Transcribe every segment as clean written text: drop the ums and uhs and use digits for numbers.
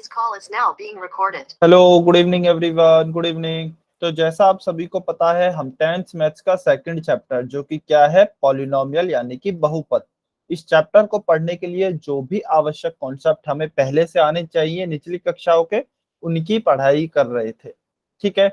This call is now being recorded. Hello, good evening everyone, good evening. तो जैसा आप सभी को पता है, हम 10th मैथ्स का सेकंड चैप्टर जो कि क्या है, पॉलिनोमियल यानी कि बहुपद, इस चैप्टर को पढ़ने के लिए जो भी आवश्यक कॉन्सेप्ट हमें पहले से आने चाहिए निचली कक्षाओं के, उनकी पढ़ाई कर रहे थे। ठीक है,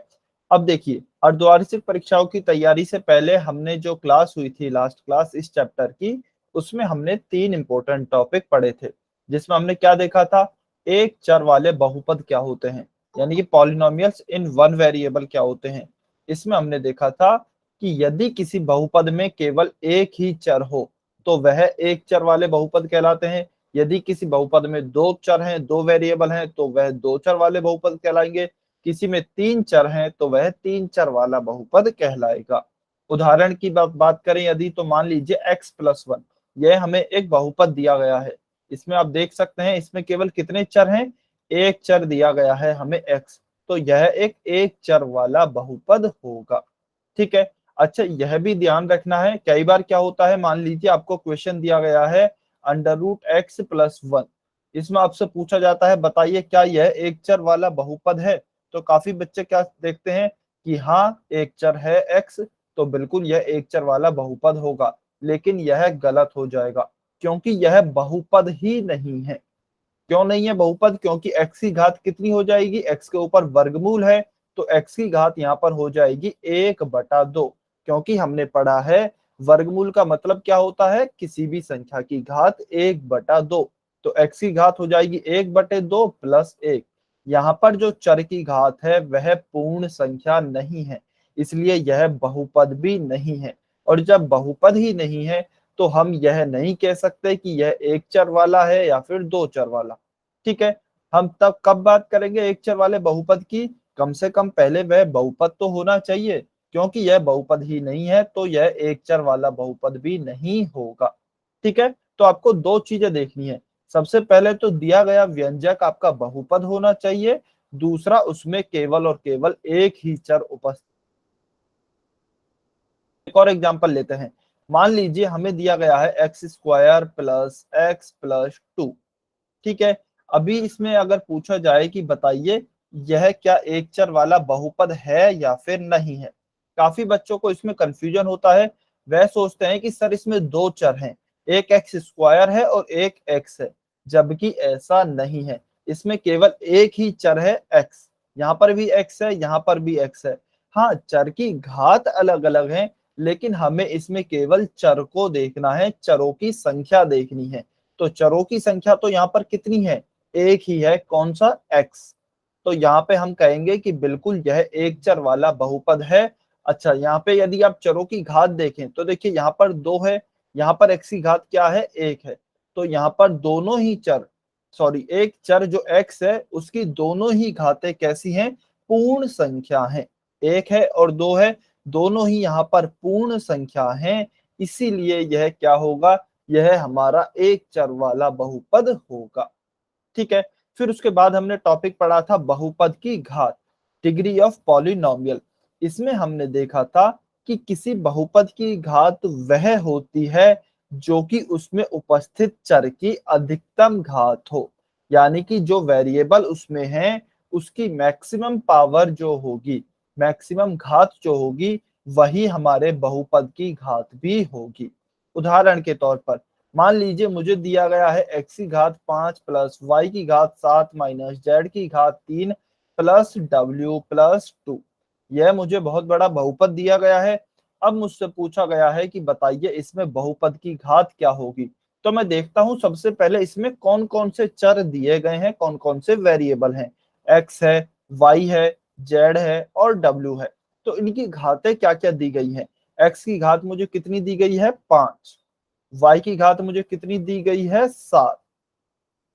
अब देखिए, अर्धवार्षिक परीक्षाओं की तैयारी से पहले हमने जो क्लास हुई थी, लास्ट क्लास इस चैप्टर की, उसमें हमने 3 इंपॉर्टेंट टॉपिक पढ़े थे, जिसमें हमने क्या देखा था, एक चर वाले बहुपद क्या होते हैं, यानी कि पॉलिनोमियल्स इन वन वेरिएबल क्या होते हैं। इसमें हमने देखा था कि यदि किसी बहुपद में केवल एक ही चर हो तो वह एक चर वाले बहुपद कहलाते हैं। यदि किसी बहुपद में दो चर हैं, दो वेरिएबल हैं, तो वह दो चर वाले बहुपद कहलाएंगे। किसी में तीन चर हैं तो वह तीन चर वाला बहुपद कहलाएगा। उदाहरण की बात करें यदि, तो मान लीजिए x+1, यह हमें एक बहुपद दिया गया है। इसमें आप देख सकते हैं, इसमें केवल कितने चर हैं, एक चर दिया गया है हमें x, तो यह एक चर वाला बहुपद होगा। ठीक है, अच्छा यह भी ध्यान रखना है, कई बार क्या होता है, मान लीजिए आपको क्वेश्चन दिया गया है √x+1, इसमें आपसे पूछा जाता है बताइए क्या यह एक चर वाला बहुपद है। तो काफी बच्चे क्या देखते हैं कि हाँ एक चर है x, तो बिल्कुल यह एक चर वाला बहुपद होगा, लेकिन यह गलत हो जाएगा, क्योंकि यह बहुपद ही नहीं है। क्यों नहीं है बहुपद? क्योंकि x की घात कितनी हो जाएगी, x के ऊपर वर्गमूल है, तो x की घात यहाँ पर हो जाएगी 1/2, क्योंकि हमने पढ़ा है वर्गमूल का मतलब क्या होता है, किसी भी संख्या की घात 1/2, तो x की घात हो जाएगी 1/2 प्लस 1। यहाँ पर जो चर की घात है वह पूर्ण संख्या नहीं है, इसलिए यह बहुपद भी नहीं है। और जब बहुपद ही नहीं है तो हम यह नहीं कह सकते कि यह एक चर वाला है या फिर दो चर वाला। ठीक है, हम तब कब बात करेंगे एक चर वाले बहुपद की, कम से कम पहले वह बहुपद तो होना चाहिए, क्योंकि यह बहुपद ही नहीं है तो यह एक चर वाला बहुपद भी नहीं होगा। ठीक है, तो आपको दो चीजें देखनी है, सबसे पहले तो दिया गया व्यंजक आपका बहुपद होना चाहिए, दूसरा उसमें केवल और केवल एक ही चर उपस्थित। एक और एग्जांपल लेते हैं, मान लीजिए हमें दिया गया है x² + x+2। ठीक है, अभी इसमें अगर पूछा जाए कि बताइए यह क्या एक चर वाला बहुपद है या फिर नहीं है, काफी बच्चों को इसमें कंफ्यूजन होता है। वह सोचते हैं कि सर इसमें दो चर हैं, एक x² है और एक x है, जबकि ऐसा नहीं है, इसमें केवल एक ही चर है x, यहाँ पर भी x है, यहाँ पर भी x है। हाँ, चर की घात अलग अलग है, लेकिन हमें इसमें केवल चर को देखना है, चरों की संख्या देखनी है। तो चरों की संख्या तो यहाँ पर कितनी है, एक ही है, कौन सा, x। तो यहाँ पे हम कहेंगे कि बिल्कुल यह एक चर वाला बहुपद है। अच्छा, यहाँ पे यदि आप चरों की घात देखें तो देखिए यहाँ पर 2 है, यहाँ पर x की घात क्या है, 1 है, तो यहाँ पर दोनों ही चर, सॉरी एक चर जो x है उसकी दोनों ही घातें कैसी हैं, पूर्ण संख्या है, 1 है और 2 है, दोनों ही यहाँ पर पूर्ण संख्या हैं, इसीलिए यह क्या होगा, यह हमारा एक चर वाला बहुपद होगा। ठीक है, फिर उसके बाद हमने टॉपिक पढ़ा था बहुपद की घात, डिग्री ऑफ पॉलिनोमियल। इसमें हमने देखा था कि किसी बहुपद की घात वह होती है जो कि उसमें उपस्थित चर की अधिकतम घात हो, यानी कि जो वेरिएबल उसमें है उसकी मैक्सिमम पावर जो होगी, मैक्सिमम घात जो होगी, वही हमारे बहुपद की घात भी होगी। उदाहरण के तौर पर मान लीजिए मुझे दिया गया है x की घात 5 प्लस y की घात 7 माइनस z की घात 3 प्लस w प्लस 2, यह मुझे बहुत बड़ा बहुपद दिया गया है। अब मुझसे पूछा गया है कि बताइए इसमें बहुपद की घात क्या होगी। तो मैं देखता हूं सबसे पहले इसमें कौन कौन से चर दिए गए हैं, कौन कौन से वेरिएबल हैं, x है, y है, z है और w है। तो इनकी घातें क्या क्या दी गई हैं, x की घात मुझे कितनी दी गई है, 5, y की घात मुझे कितनी दी गई है, 7,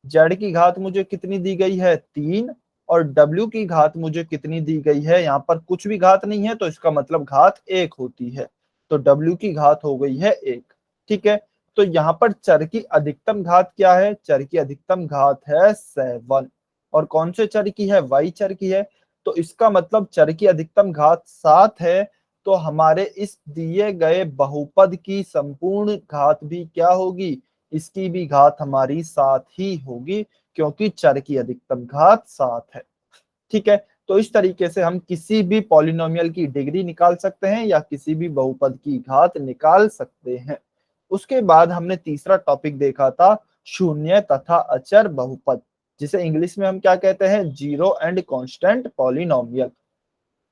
z की घात मुझे कितनी दी गई है, 3, और w की घात मुझे कितनी दी गई है, यहाँ पर कुछ भी घात नहीं है तो इसका मतलब घात 1 होती है, तो w की घात हो गई है 1। ठीक है, तो यहाँ पर चर की अधिकतम घात क्या है, चर की अधिकतम घात है 7, और कौन से चर की है, y चर की है, तो इसका मतलब चर की अधिकतम घात 7 है, तो हमारे इस दिए गए बहुपद की संपूर्ण घात भी क्या होगी, इसकी भी घात हमारी 7 ही होगी, क्योंकि चर की अधिकतम घात 7 है। ठीक है, तो इस तरीके से हम किसी भी पॉलिनोमियल की डिग्री निकाल सकते हैं या किसी भी बहुपद की घात निकाल सकते हैं। उसके बाद हमने तीसरा टॉपिक देखा था शून्य तथा अचर बहुपद, जिसे इंग्लिश में हम क्या कहते हैं, जीरो एंड कांस्टेंट पॉलिनोमियल।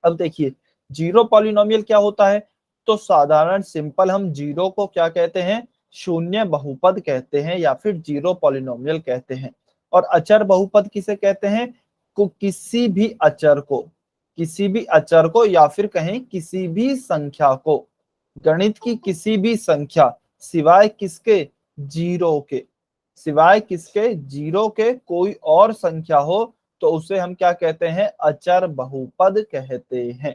अब देखिए जीरो पॉलिनोमियल क्या होता है, तो साधारण सिंपल हम जीरो को क्या कहते हैं, शून्य बहुपद कहते हैं या फिर जीरो पॉलिनोमियल कहते हैं। और अचर बहुपद किसे कहते हैं, को किसी भी अचर को, किसी भी अचर को या फिर कहें किसी भी संख्या को, गणित की किसी भी संख्या सिवाय किसके, जीरो के, सिवाय किसके, जीरो के कोई और संख्या हो तो उसे हम क्या कहते हैं, अचर बहुपद कहते हैं।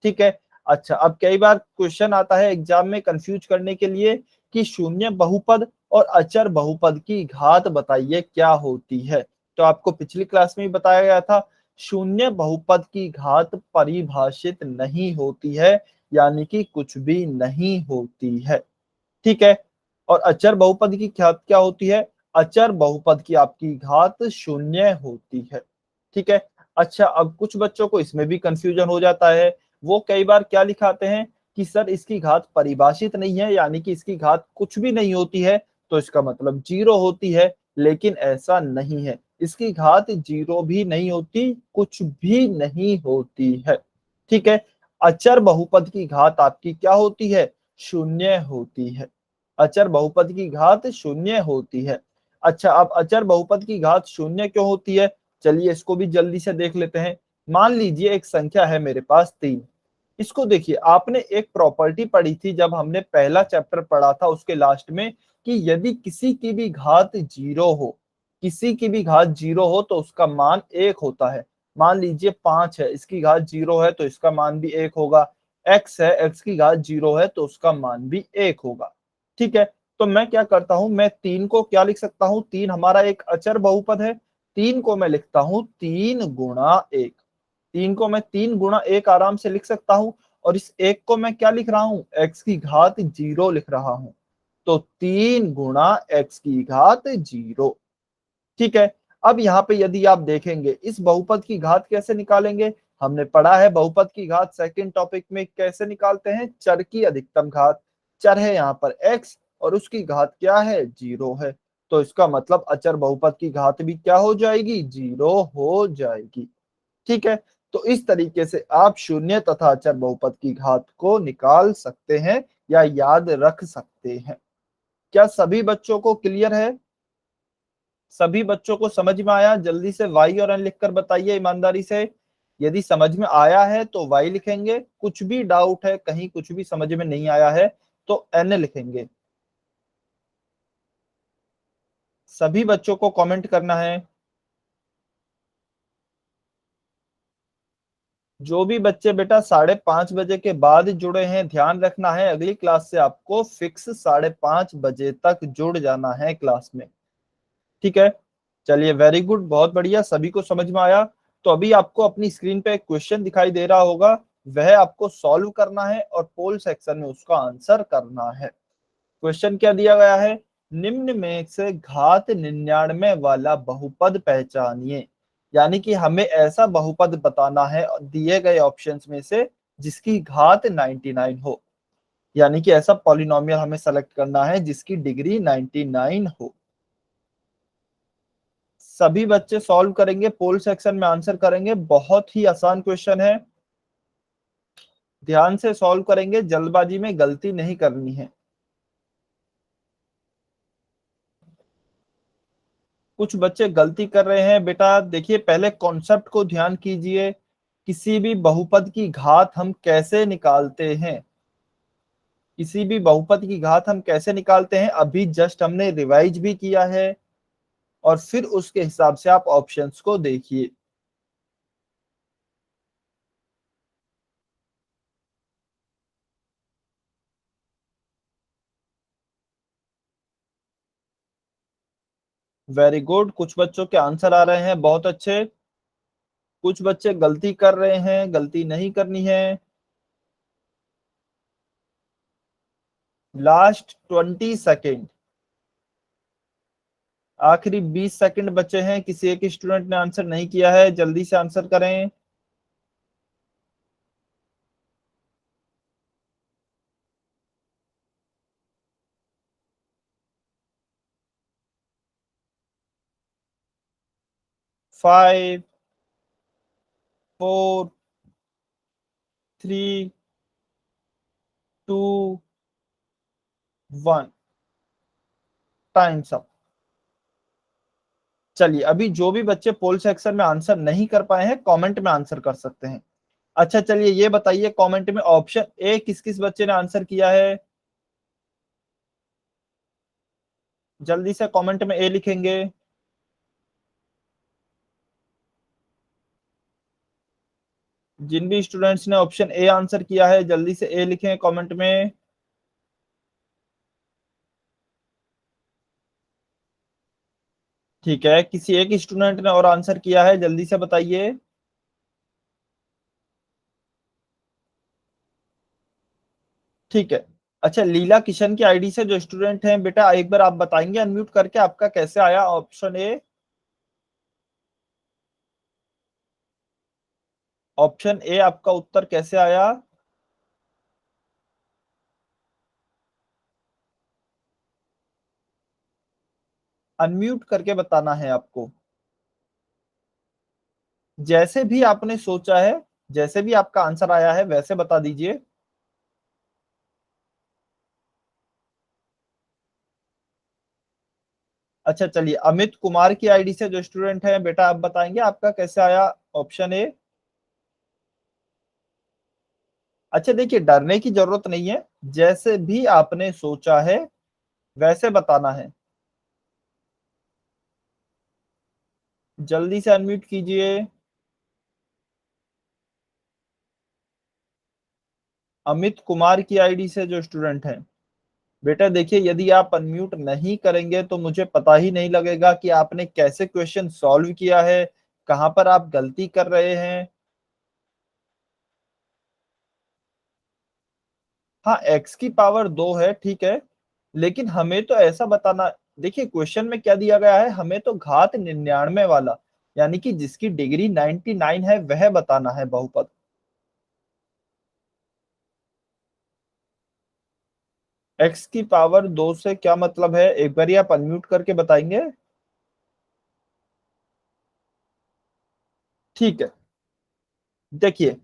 ठीक है, अच्छा अब कई बार क्वेश्चन आता है एग्जाम में कंफ्यूज करने के लिए कि शून्य बहुपद और अचर बहुपद की घात बताइए क्या होती है। तो आपको पिछली क्लास में ही बताया गया था, शून्य बहुपद की घात परिभाषित नहीं होती है, यानी कि कुछ भी नहीं होती है। ठीक है, और अचर बहुपद की घात क्या होती है, अचर बहुपद की आपकी घात शून्य होती है। ठीक है, अच्छा अब कुछ बच्चों को इसमें भी कंफ्यूजन हो जाता है, वो कई बार क्या लिखाते हैं कि सर इसकी घात परिभाषित नहीं है, यानी कि इसकी घात कुछ भी नहीं होती है, तो इसका मतलब जीरो होती है। लेकिन ऐसा नहीं है, इसकी घात जीरो भी नहीं होती, कुछ भी नहीं होती है। ठीक है, अचर बहुपद की घात आपकी क्या होती है, शून्य होती है। अचर बहुपद की घात शून्य होती है। अच्छा अब अचर बहुपद की घात शून्य क्यों होती है, चलिए इसको भी जल्दी से देख लेते हैं। मान लीजिए एक संख्या है मेरे पास 3, इसको देखिए आपने एक प्रॉपर्टी पढ़ी थी जब हमने पहला चैप्टर पढ़ा था उसके लास्ट में, कि यदि किसी की भी घात जीरो हो, किसी की भी घात जीरो हो तो उसका मान 1 होता है। मान लीजिए 5 है, इसकी घात जीरो है तो इसका मान भी 1 होगा। x है, x की घात जीरो है तो उसका मान भी 1 होगा। ठीक है, तो मैं क्या करता हूं, मैं 3 को क्या लिख सकता हूं, 3 हमारा एक अचर बहुपद है, 3 को मैं लिखता हूं 3 गुणा 1। 3 को मैं 3 गुणा 1 आराम से लिख सकता हूं, और इस 1 को मैं क्या लिख रहा हूं, x की घात जीरो लिख रहा हूं, तो 3 गुणा x की घात जीरो। ठीक है, अब यहाँ पे यदि आप देखेंगे इस बहुपद की घात कैसे निकालेंगे, हमने पढ़ा है बहुपद की घात सेकंड टॉपिक में कैसे निकालते हैं, चर की अधिकतम घात। चर है यहाँ पर x और उसकी घात क्या है, जीरो है, तो इसका मतलब अचर बहुपद की घात भी क्या हो जाएगी, जीरो हो जाएगी। ठीक है, तो इस तरीके से आप शून्य तथा अचर बहुपद की घात को निकाल सकते हैं या याद रख सकते हैं। क्या सभी बच्चों को क्लियर है, सभी बच्चों को समझ में आया, जल्दी से वाई और एन लिखकर बताइए ईमानदारी से। यदि समझ में आया है तो वाई लिखेंगे, कुछ भी डाउट है, कहीं कुछ भी समझ में नहीं आया है तो एन लिखेंगे। सभी बच्चों को कमेंट करना है। जो भी बच्चे बेटा 5:30 बजे के बाद जुड़े हैं, ध्यान रखना है अगली क्लास से आपको फिक्स 5:30 बजे तक जुड़ जाना है क्लास में। ठीक है, चलिए वेरी गुड, बहुत बढ़िया, सभी को समझ में आया। तो अभी आपको अपनी स्क्रीन पे एक क्वेश्चन दिखाई दे रहा होगा, वह आपको सॉल्व करना है और पोल सेक्शन में उसका आंसर करना है। क्वेश्चन क्या दिया गया है, निम्न में से घात 99 वाला बहुपद पहचानिए। यानी कि हमें ऐसा बहुपद बताना है दिए गए ऑप्शंस में से जिसकी घात 99 हो, यानी कि ऐसा पॉलिनोमियल हमें सेलेक्ट करना है जिसकी डिग्री 99 हो। सभी बच्चे सॉल्व करेंगे, पोल सेक्शन में आंसर करेंगे, बहुत ही आसान क्वेश्चन है, ध्यान से सॉल्व करेंगे, जल्दबाजी में गलती नहीं करनी है। कुछ बच्चे गलती कर रहे हैं बेटा, देखिए पहले कॉन्सेप्ट को ध्यान कीजिए, किसी भी बहुपद की घात हम कैसे निकालते हैं, किसी भी बहुपद की घात हम कैसे निकालते हैं, अभी जस्ट हमने रिवाइज भी किया है, और फिर उसके हिसाब से आप ऑप्शंस को देखिए। वेरी गुड, कुछ बच्चों के आंसर आ रहे हैं, बहुत अच्छे। कुछ बच्चे गलती कर रहे हैं, गलती नहीं करनी है। लास्ट 20 सेकेंड, आखिरी 20 सेकंड बचे हैं, किसी एक स्टूडेंट ने आंसर नहीं किया है, जल्दी से आंसर करें। Five, four, three, two, one, time's up. चलिए, अभी जो भी बच्चे पोल सेक्शन में आंसर नहीं कर पाए हैं, कमेंट में आंसर कर सकते हैं। अच्छा चलिए, ये बताइए कमेंट में ऑप्शन ए किस किस बच्चे ने आंसर किया है, जल्दी से कमेंट में ए लिखेंगे। जिन भी स्टूडेंट्स ने ऑप्शन ए आंसर किया है, जल्दी से ए लिखें कमेंट में। ठीक है, किसी एक स्टूडेंट ने और आंसर किया है, जल्दी से बताइए। ठीक है। अच्छा, लीला किशन की आईडी से जो स्टूडेंट हैं, बेटा एक बार आप बताएंगे अनम्यूट करके आपका कैसे आया ऑप्शन ए। ऑप्शन ए आपका उत्तर कैसे आया? अनम्यूट करके बताना है आपको। जैसे भी आपने सोचा है, जैसे भी आपका आंसर आया है वैसे बता दीजिए। अच्छा चलिए, अमित कुमार की आईडी से जो स्टूडेंट है, बेटा आप बताएंगे आपका कैसे आया ऑप्शन ए। अच्छा देखिए, डरने की जरूरत नहीं है, जैसे भी आपने सोचा है वैसे बताना है। जल्दी से अनम्यूट कीजिए। अमित कुमार की आईडी से जो स्टूडेंट है, बेटा देखिए, यदि आप अनम्यूट नहीं करेंगे तो मुझे पता ही नहीं लगेगा कि आपने कैसे क्वेश्चन सॉल्व किया है, कहां पर आप गलती कर रहे हैं। हाँ, एक्स की पावर 2 है, ठीक है, लेकिन हमें तो ऐसा बताना। देखिए, क्वेश्चन में क्या दिया गया है, हमें तो घात 99 वाला, यानी कि जिसकी डिग्री 99 है, वह बताना है बहुपद। एक्स की पावर 2 से क्या मतलब है, एक बार आप अनम्यूट करके बताएंगे। ठीक है, देखिए,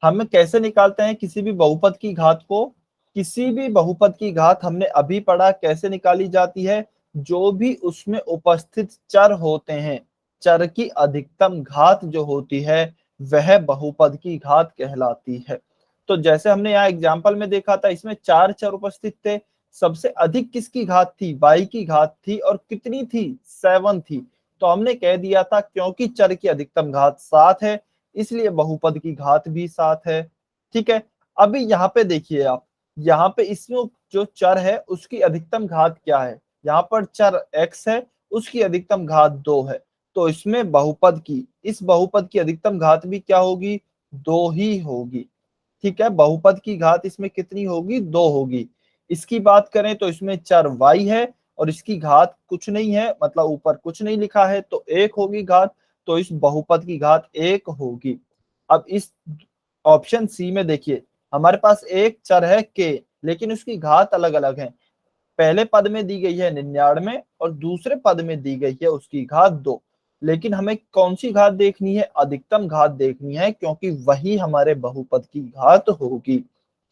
हम कैसे निकालते हैं किसी भी बहुपद की घात को। किसी भी बहुपद की घात हमने अभी पढ़ा कैसे निकाली जाती है। जो भी उसमें उपस्थित चर होते हैं, चर की अधिकतम घात जो होती है, वह बहुपद की घात कहलाती है। तो जैसे हमने यहाँ एग्जाम्पल में देखा था, इसमें 4 चर उपस्थित थे। सबसे अधिक किसकी घात थी? y की घात थी, और कितनी थी? 7 थी। तो हमने कह दिया था क्योंकि चर की अधिकतम घात 7 है, इसलिए बहुपद की घात भी 7 है। ठीक है। अभी यहाँ पे देखिए आप, यहाँ पे इसमें जो चर है उसकी अधिकतम घात क्या है? यहाँ पर चर x है, उसकी अधिकतम घात 2 है। तो इसमें बहुपद की, इस बहुपद की अधिकतम घात भी क्या होगी? 2 ही होगी। ठीक है, बहुपद की घात इसमें कितनी होगी? 2 होगी। इसकी बात करें तो इसमें चर y है, और इसकी घात कुछ नहीं है, मतलब ऊपर कुछ नहीं लिखा है, तो 1 होगी घात। तो इस बहुपद की घात 1 होगी। अब इस ऑप्शन सी में देखिए, हमारे पास एक चर है k, लेकिन उसकी घात अलग अलग है। पहले पद में दी गई है 99, और दूसरे पद में दी गई है उसकी घात 2। लेकिन हमें कौन सी घात देखनी है? अधिकतम घात देखनी है, क्योंकि वही हमारे बहुपद की घात होगी।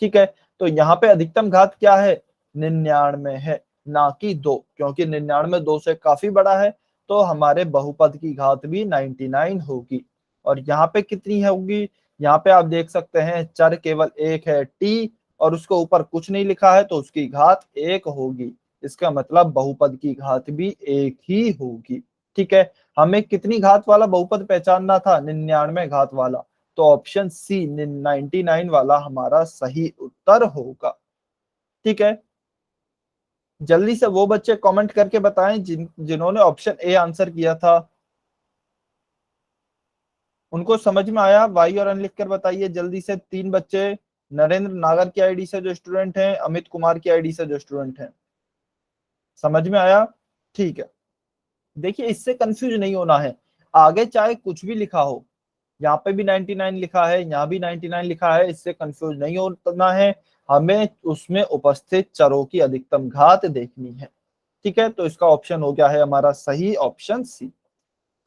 ठीक है, तो यहाँ पे अधिकतम घात क्या है? 99 है, ना कि 2, क्योंकि 99 2 से काफी बड़ा है। तो हमारे बहुपद की घात भी 99 होगी। और यहाँ पे कितनी होगी? यहाँ पे आप देख सकते हैं, चर केवल एक है t, और उसको ऊपर कुछ नहीं लिखा है, तो उसकी घात 1 होगी। इसका मतलब बहुपद की घात भी 1 ही होगी। ठीक है, हमें कितनी घात वाला बहुपद पहचानना था? 99 घात वाला। तो ऑप्शन सी 99 वाला हमारा सही उत्तर होगा। ठीक है, जल्दी से वो बच्चे कमेंट करके बताएं जिन्होंने ऑप्शन ए आंसर किया था। उनको समझ में आया? वाई और अन लिख कर बताइए जल्दी से, 3 बच्चे। नरेंद्र नागर की आईडी से जो स्टूडेंट हैं, अमित कुमार की आईडी से जो स्टूडेंट हैं, समझ में आया? ठीक है, देखिए इससे कंफ्यूज नहीं होना है, आगे चाहे कुछ भी लिखा हो, यहाँ पे भी 99 लिखा है, यहाँ भी 99 लिखा है, इससे कंफ्यूज नहीं होना है, हमें उसमें उपस्थित चरों की अधिकतम घात देखनी है। ठीक है, तो इसका ऑप्शन हो गया है हमारा सही ऑप्शन सी।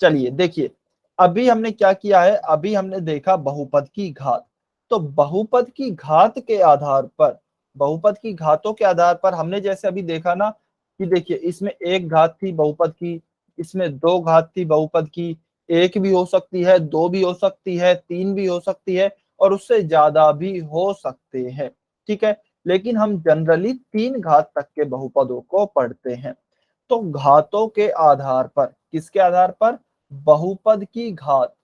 चलिए देखिए, अभी हमने क्या किया है, अभी हमने देखा बहुपद की घात। तो बहुपद की घात के आधार पर, बहुपद की घातों के आधार पर हमने जैसे अभी देखा ना कि देखिए इसमें एक घात थी बहुपद की, इसमें दो घात थी बहुपद की, एक भी हो सकती है, दो भी हो सकती है, तीन भी हो सकती है, और उससे ज्यादा भी हो सकते हैं। ठीक है, लेकिन हम जनरली तीन घात तक के बहुपदों को पढ़ते हैं। तो घातों के आधार पर, किसके आधार पर, बहुपद की घात,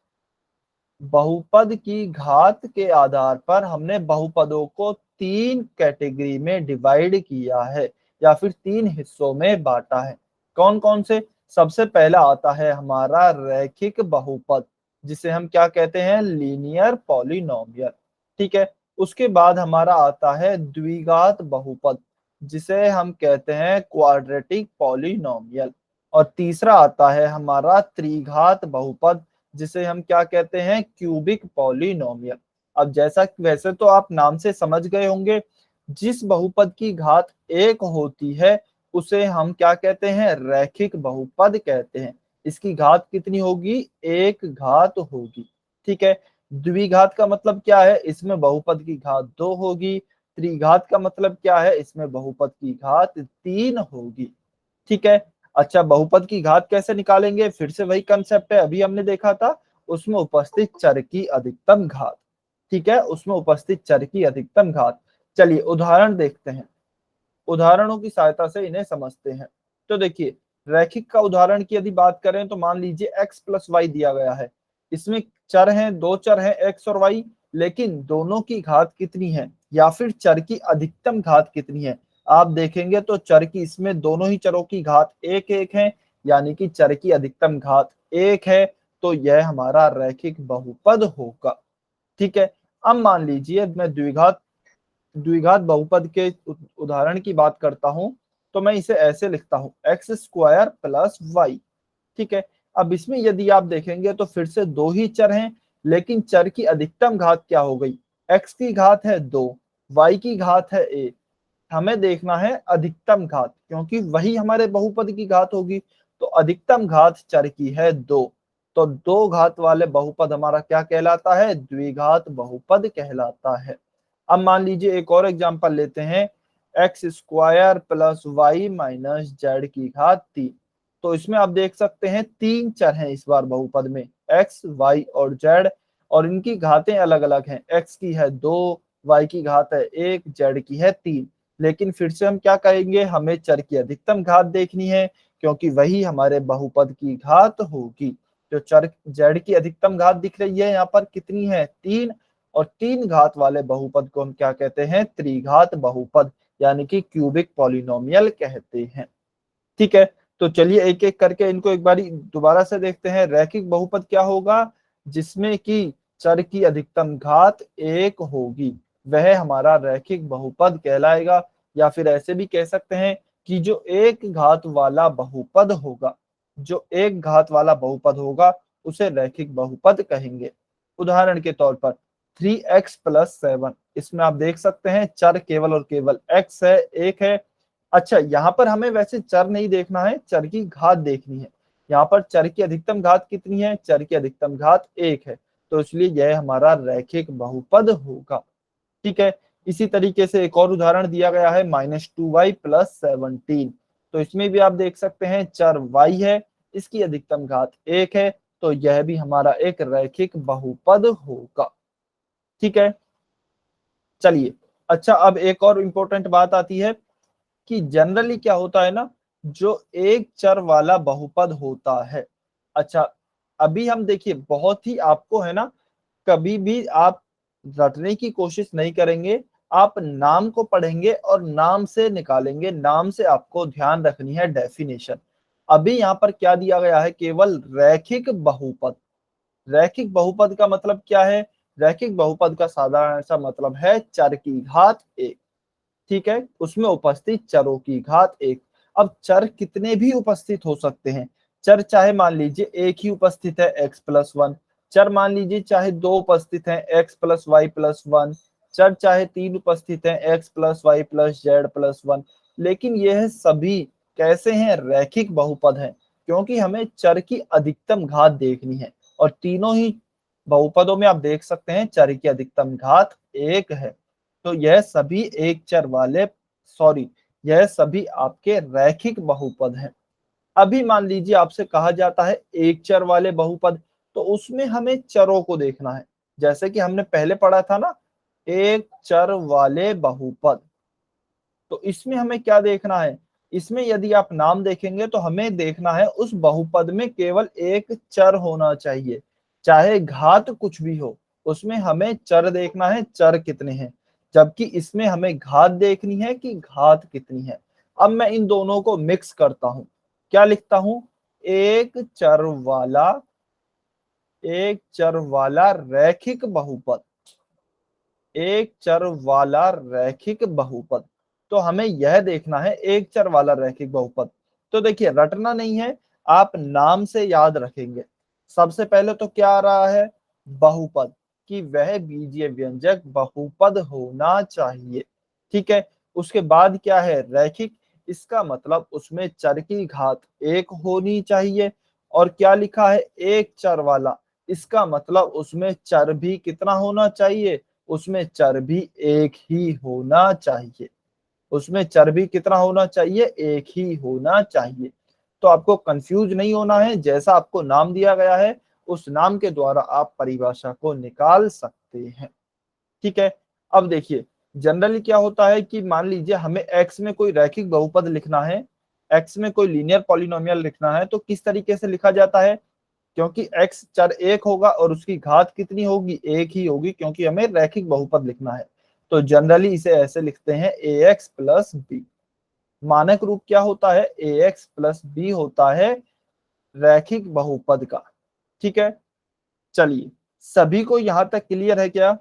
बहुपद की घात के आधार पर हमने बहुपदों को तीन कैटेगरी में डिवाइड किया है, या फिर तीन हिस्सों में बांटा है। कौन कौन से? सबसे पहला आता है हमारा रैखिक बहुपद, जिसे हम क्या कहते हैं, लीनियर पॉलिनोमियल। ठीक है, उसके बाद हमारा आता है द्विघात बहुपद, जिसे हम कहते हैं क्वाड्रेटिक पॉलिनोमियल। और तीसरा आता है हमारा त्रिघात बहुपद, जिसे हम क्या कहते हैं, क्यूबिक पॉलिनोमियल। अब जैसा वैसे तो आप नाम से समझ गए होंगे, जिस बहुपद की घात एक होती है उसे हम क्या कहते हैं, रैखिक बहुपद कहते हैं। इसकी घात कितनी होगी, एक घात होगी। ठीक है, द्विघात का मतलब क्या है, इसमें बहुपद की घात दो होगी। त्रिघात का मतलब क्या है, इसमें बहुपद की घात तीन होगी। ठीक है, अच्छा बहुपद की घात कैसे निकालेंगे, फिर से वही कंसेप्ट है, अभी हमने देखा था, उसमें उपस्थित चर की अधिकतम घात। ठीक है, उसमें उपस्थित चर की अधिकतम घात। चलिए उदाहरण देखते हैं, उदाहरणों की सहायता से इन्हें समझते हैं। तो देखिए, रैखिक का उदाहरण की यदि बात करें तो मान लीजिए x प्लस वाई दिया गया है, इसमें चर हैं, दो चर हैं x और y, लेकिन दोनों की घात कितनी है, या फिर चर की अधिकतम घात कितनी है। आप देखेंगे तो चर की, इसमें दोनों ही चरों की घात एक एक है, यानी कि चर की अधिकतम घात एक है, तो यह हमारा रैखिक बहुपद होगा। ठीक है, अब मान लीजिए मैं द्विघात द्विघात बहुपद के उदाहरण की बात करता हूं, तो मैं इसे ऐसे लिखता हूं, एक्स स्क्वायर प्लस वाई। ठीक है, अब इसमें यदि आप देखेंगे तो फिर से दो ही चर हैं, लेकिन चर की अधिकतम घात क्या हो गई, एक्स की घात है दो, वाई की घात है एक। हमें देखना है अधिकतम घात, क्योंकि वही हमारे बहुपद की घात होगी। तो अधिकतम घात चर की है दो, तो दो घात वाले बहुपद हमारा क्या कहलाता है, द्विघात बहुपद कहलाता है। अब मान लीजिए एक और एग्जांपल लेते हैं, x square plus y minus z की घात तीन। तो इसमें आप देख सकते हैं तीन चर हैं इस बार बहुपद में, एक्स वाई और जेड, और इनकी घातें अलग अलग हैं, एक्स की है दो, वाई की घात है एक, जेड की है तीन। लेकिन फिर से हम क्या कहेंगे, हमें चर की अधिकतम घात देखनी है, क्योंकि वही हमारे बहुपद की घात होगी। तो चर जेड की अधिकतम घात दिख रही है यहाँ पर, कितनी है, तीन, और तीन घात वाले बहुपद को हम क्या कहते हैं, त्रिघात बहुपद, यानी कि क्यूबिक पॉलिनोमियल कहते हैं। ठीक है, तो चलिए एक एक करके इनको एक बारी दोबारा से देखते हैं। रैखिक बहुपद क्या होगा, जिसमें कि चर की अधिकतम घात एक होगी, वह हमारा रैखिक बहुपद कहलाएगा। या फिर ऐसे भी कह सकते हैं कि जो एक घात वाला बहुपद होगा, जो एक घात वाला बहुपद होगा उसे रैखिक बहुपद कहेंगे। उदाहरण के तौर पर 3x प्लस 7, इसमें आप देख सकते हैं चर केवल और केवल x है, एक है। अच्छा, यहाँ पर हमें वैसे चर नहीं देखना है, चर की घात देखनी है। यहाँ पर चर की अधिकतम घात कितनी है, चर की अधिकतम घात एक है, तो इसलिए यह हमारा रैखिक बहुपद होगा। ठीक है, इसी तरीके से एक और उदाहरण दिया गया है, -2y प्लस 17। तो इसमें भी आप देख सकते हैं चर y है, इसकी अधिकतम घात एक है, तो यह भी हमारा एक रैखिक बहुपद होगा। ठीक है, चलिए, अच्छा अब एक और इंपॉर्टेंट बात आती है कि जनरली क्या होता है ना, जो एक चर वाला बहुपद होता है। अच्छा, अभी हम देखिए बहुत ही आपको है ना, कभी भी आप रटने की कोशिश नहीं करेंगे, आप नाम को पढ़ेंगे और नाम से निकालेंगे, नाम से आपको ध्यान रखनी है डेफिनेशन। अभी यहाँ पर क्या दिया गया है, केवल रैखिक बहुपद। रैखिक बहुपद का मतलब क्या है, रैखिक बहुपद का साधारण सा मतलब है चर की घात एक। ठीक है, उसमें उपस्थित चरों की घात एक। अब चर कितने भी उपस्थित हो सकते हैं, चर चाहे मान लीजिए एक ही उपस्थित है x+1, चर मान लीजिए चाहे दो उपस्थित हैं x+y+1, चर चाहे तीन उपस्थित हैं x+y+z+1, लेकिन यह सभी कैसे हैं, रैखिक बहुपद हैं, क्योंकि हमें चर की अधिकतम घात देखनी है और तीनों ही बहुपदों में आप देख सकते हैं चर की अधिकतम घात 1 है। तो यह सभी एक चर वाले यह सभी आपके रैखिक बहुपद हैं। अभी मान लीजिए आपसे कहा जाता है एक चर वाले बहुपद, तो उसमें हमें चरों को देखना है, जैसे कि हमने पहले पढ़ा था ना एक चर वाले बहुपद। तो इसमें हमें क्या देखना है, इसमें यदि आप नाम देखेंगे तो हमें देखना है उस बहुपद में केवल एक चर होना चाहिए, चाहे घात कुछ भी हो, उसमें हमें चर देखना है चर कितने हैं, जबकि इसमें हमें घात देखनी है कि घात कितनी है। अब मैं इन दोनों को मिक्स करता हूं, क्या लिखता हूं, एक चर वाला रैखिक बहुपद, एक चर वाला रैखिक बहुपद। तो हमें यह देखना है एक चर वाला रैखिक बहुपद। तो देखिए रटना नहीं है, आप नाम से याद रखेंगे। सबसे पहले तो क्या आ रहा है, बहुपद, कि वह बीजीय व्यंजक बहुपद होना चाहिए, ठीक है। उसके बाद क्या है, रैखिक, इसका मतलब उसमें चर की घात 1 होनी चाहिए। और क्या लिखा है, एक चर वाला, इसका मतलब उसमें चर भी कितना होना चाहिए, उसमें चर भी एक ही होना चाहिए, उसमें चर भी कितना होना चाहिए, एक ही होना चाहिए। तो आपको कंफ्यूज नहीं होना है, जैसा आपको नाम दिया गया है उस नाम के द्वारा आप परिभाषा को निकाल सकते हैं, ठीक है। अब देखिए जनरली क्या होता है कि मान लीजिए हमें x में कोई रैखिक बहुपद लिखना है, x में कोई लीनियर पॉलिनोमियल लिखना है, तो किस तरीके से लिखा जाता है, क्योंकि x चर एक होगा और उसकी घात कितनी होगी, एक ही होगी, क्योंकि हमें रैखिक बहुपद लिखना है। तो जनरली इसे ऐसे लिखते हैं ax प्लस बी। मानक रूप क्या होता है, ax प्लस बी होता है रैखिक बहुपद का, ठीक है। चलिए सभी को यहां तक क्लियर है क्या,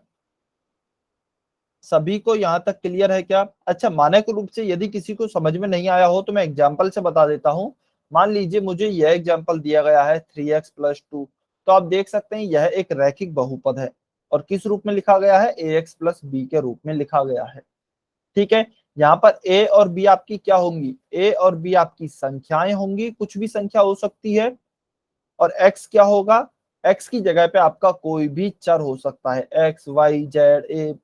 सभी को यहां तक क्लियर है क्या। अच्छा, मानक रूप से यदि किसी को समझ में नहीं आया हो तो मैं एग्जांपल से बता देता हूं। मान लीजिए मुझे यह एग्जांपल दिया गया है 3x+2, तो आप देख सकते हैं यह एक रैखिक बहुपद है और किस रूप में लिखा गया है, ax प्लस बी के रूप में लिखा गया है, ठीक है। यहाँ पर a और b आपकी क्या होंगी, a और b आपकी संख्याएं होंगी, कुछ भी संख्या हो सकती है, और x क्या होगा, x की जगह पे आपका कोई भी चर हो सकता है, x y z a,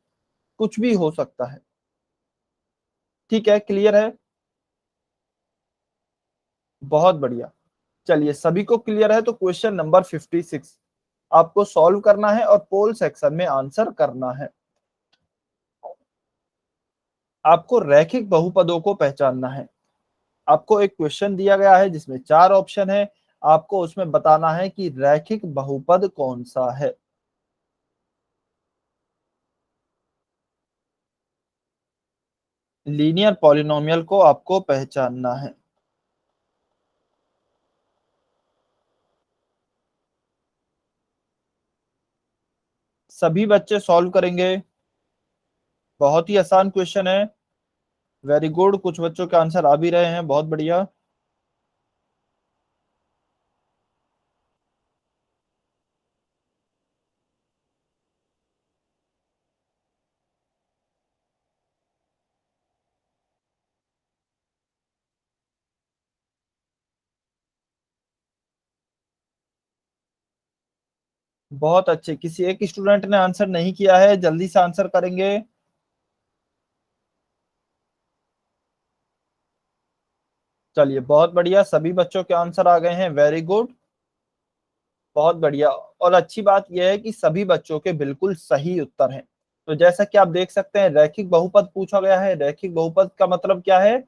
कुछ भी हो सकता है, ठीक है। क्लियर है, बहुत बढ़िया। चलिए सभी को क्लियर है तो क्वेश्चन नंबर 56 आपको सॉल्व करना है और पोल सेक्शन में आंसर करना है। आपको रैखिक बहुपदों को पहचानना है। आपको एक क्वेश्चन दिया गया है जिसमें 4 ऑप्शन है, आपको उसमें बताना है कि रैखिक बहुपद कौन सा है। लीनियर पॉलिनोमियल को आपको पहचानना है। सभी बच्चे सॉल्व करेंगे, बहुत ही आसान क्वेश्चन है। वेरी गुड, कुछ बच्चों के आंसर आ भी रहे हैं, बहुत बढ़िया। बहुत अच्छे, किसी एक स्टूडेंट ने आंसर नहीं किया है, जल्दी से आंसर करेंगे। चलिए बहुत बढ़िया, सभी बच्चों के आंसर आ गए हैं, वेरी गुड, बहुत बढ़िया। और अच्छी बात यह है कि सभी बच्चों के बिल्कुल सही उत्तर हैं। तो जैसा कि आप देख सकते हैं रैखिक बहुपद पूछा गया है, रैखिक बहुपद का मतलब क्या है,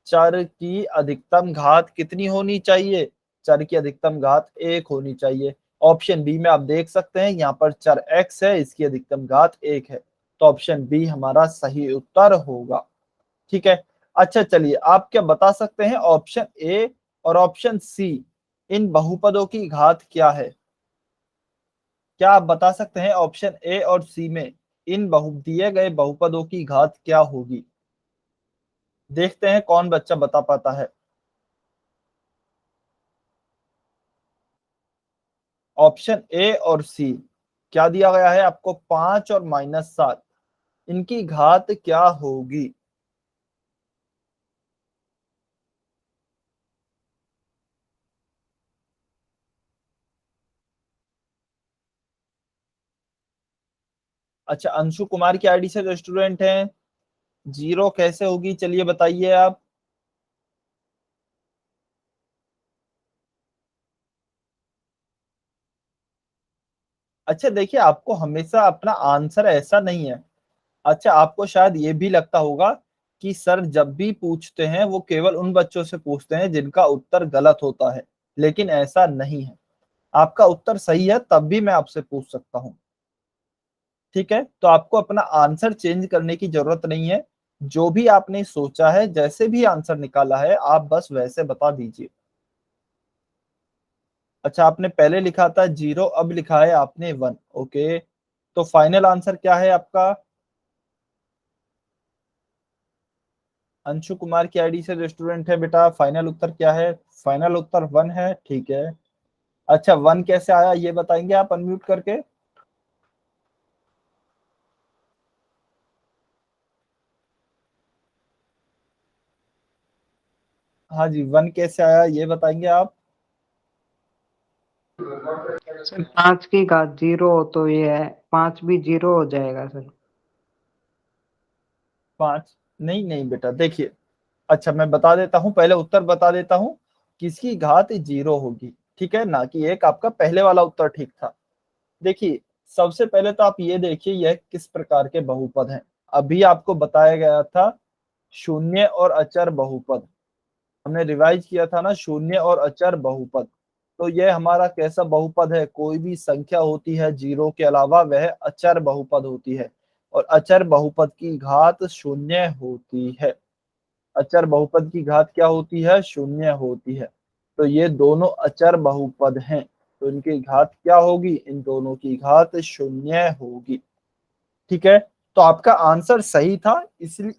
चर की अधिकतम घात कितनी होनी चाहिए, चर की अधिकतम घात 1 होनी चाहिए। ऑप्शन बी में आप देख सकते हैं यहाँ पर चर x है, इसकी अधिकतम घात 1 है, तो ऑप्शन बी हमारा सही उत्तर होगा, ठीक है। अच्छा चलिए आप क्या बता सकते हैं, ऑप्शन ए और ऑप्शन सी, इन बहुपदों की घात क्या है, क्या आप बता सकते हैं ऑप्शन ए और सी में इन दिए गए बहुपदों की घात क्या होगी। देखते हैं कौन बच्चा बता पाता है। ऑप्शन ए और सी क्या दिया गया है आपको, 5 और -7, इनकी घात क्या होगी? अच्छा, अंशु कुमार की आईडी से जो स्टूडेंट हैं, जीरो कैसे होगी, चलिए बताइए आप। अच्छा देखिए, आपको हमेशा अपना आंसर ऐसा नहीं है। अच्छा, आपको शायद ये भी लगता होगा कि सर जब भी पूछते हैं वो केवल उन बच्चों से पूछते हैं जिनका उत्तर गलत होता है, लेकिन ऐसा नहीं है। आपका उत्तर सही है तब भी मैं आपसे पूछ सकता हूँ। ठीक है, तो आपको अपना आंसर चेंज करने की जरूरत नहीं है। जो भी आपने सोचा है, जैसे भी आंसर निकाला है, आप बस वैसे बता दीजिए। अच्छा, आपने पहले लिखा था जीरो, अब लिखा है आपने 1। ओके, तो फाइनल आंसर क्या है आपका? अंशु कुमार की आईडी से जो स्टूडेंट है बेटा, फाइनल उत्तर क्या है? फाइनल उत्तर 1 है, ठीक है। अच्छा, 1 कैसे आया ये बताएंगे आप अनम्यूट करके? हाँ जी, 1 कैसे आया ये बताएंगे आप? सर 5 की घात 0 हो तो ये है 5 भी 0 हो जाएगा सर। 5? नहीं नहीं बेटा, देखिए। अच्छा, मैं बता देता हूँ, पहले उत्तर बता देता हूँ। किसकी घात 0 होगी, ठीक है ना, कि एक आपका पहले वाला उत्तर ठीक था। देखिए, सबसे पहले तो आप ये देखिए यह किस प्रकार के बहुपद हैं। अभी आपको बताया गया था शून्य और अचर बहुपद। हमने रिवाइज किया था ना, शून्य और अचर बहुपद। तो यह हमारा कैसा बहुपद है? कोई भी संख्या होती है जीरो के अलावा, वह अचर बहुपद होती है। और अचर बहुपद की घात शून्य होती है। अचर बहुपद की घात क्या होती है? शून्य होती है। तो ये दोनों अचर बहुपद हैं, तो इनकी घात क्या होगी? इन दोनों की घात शून्य होगी। ठीक है, तो आपका आंसर सही था, इसलिए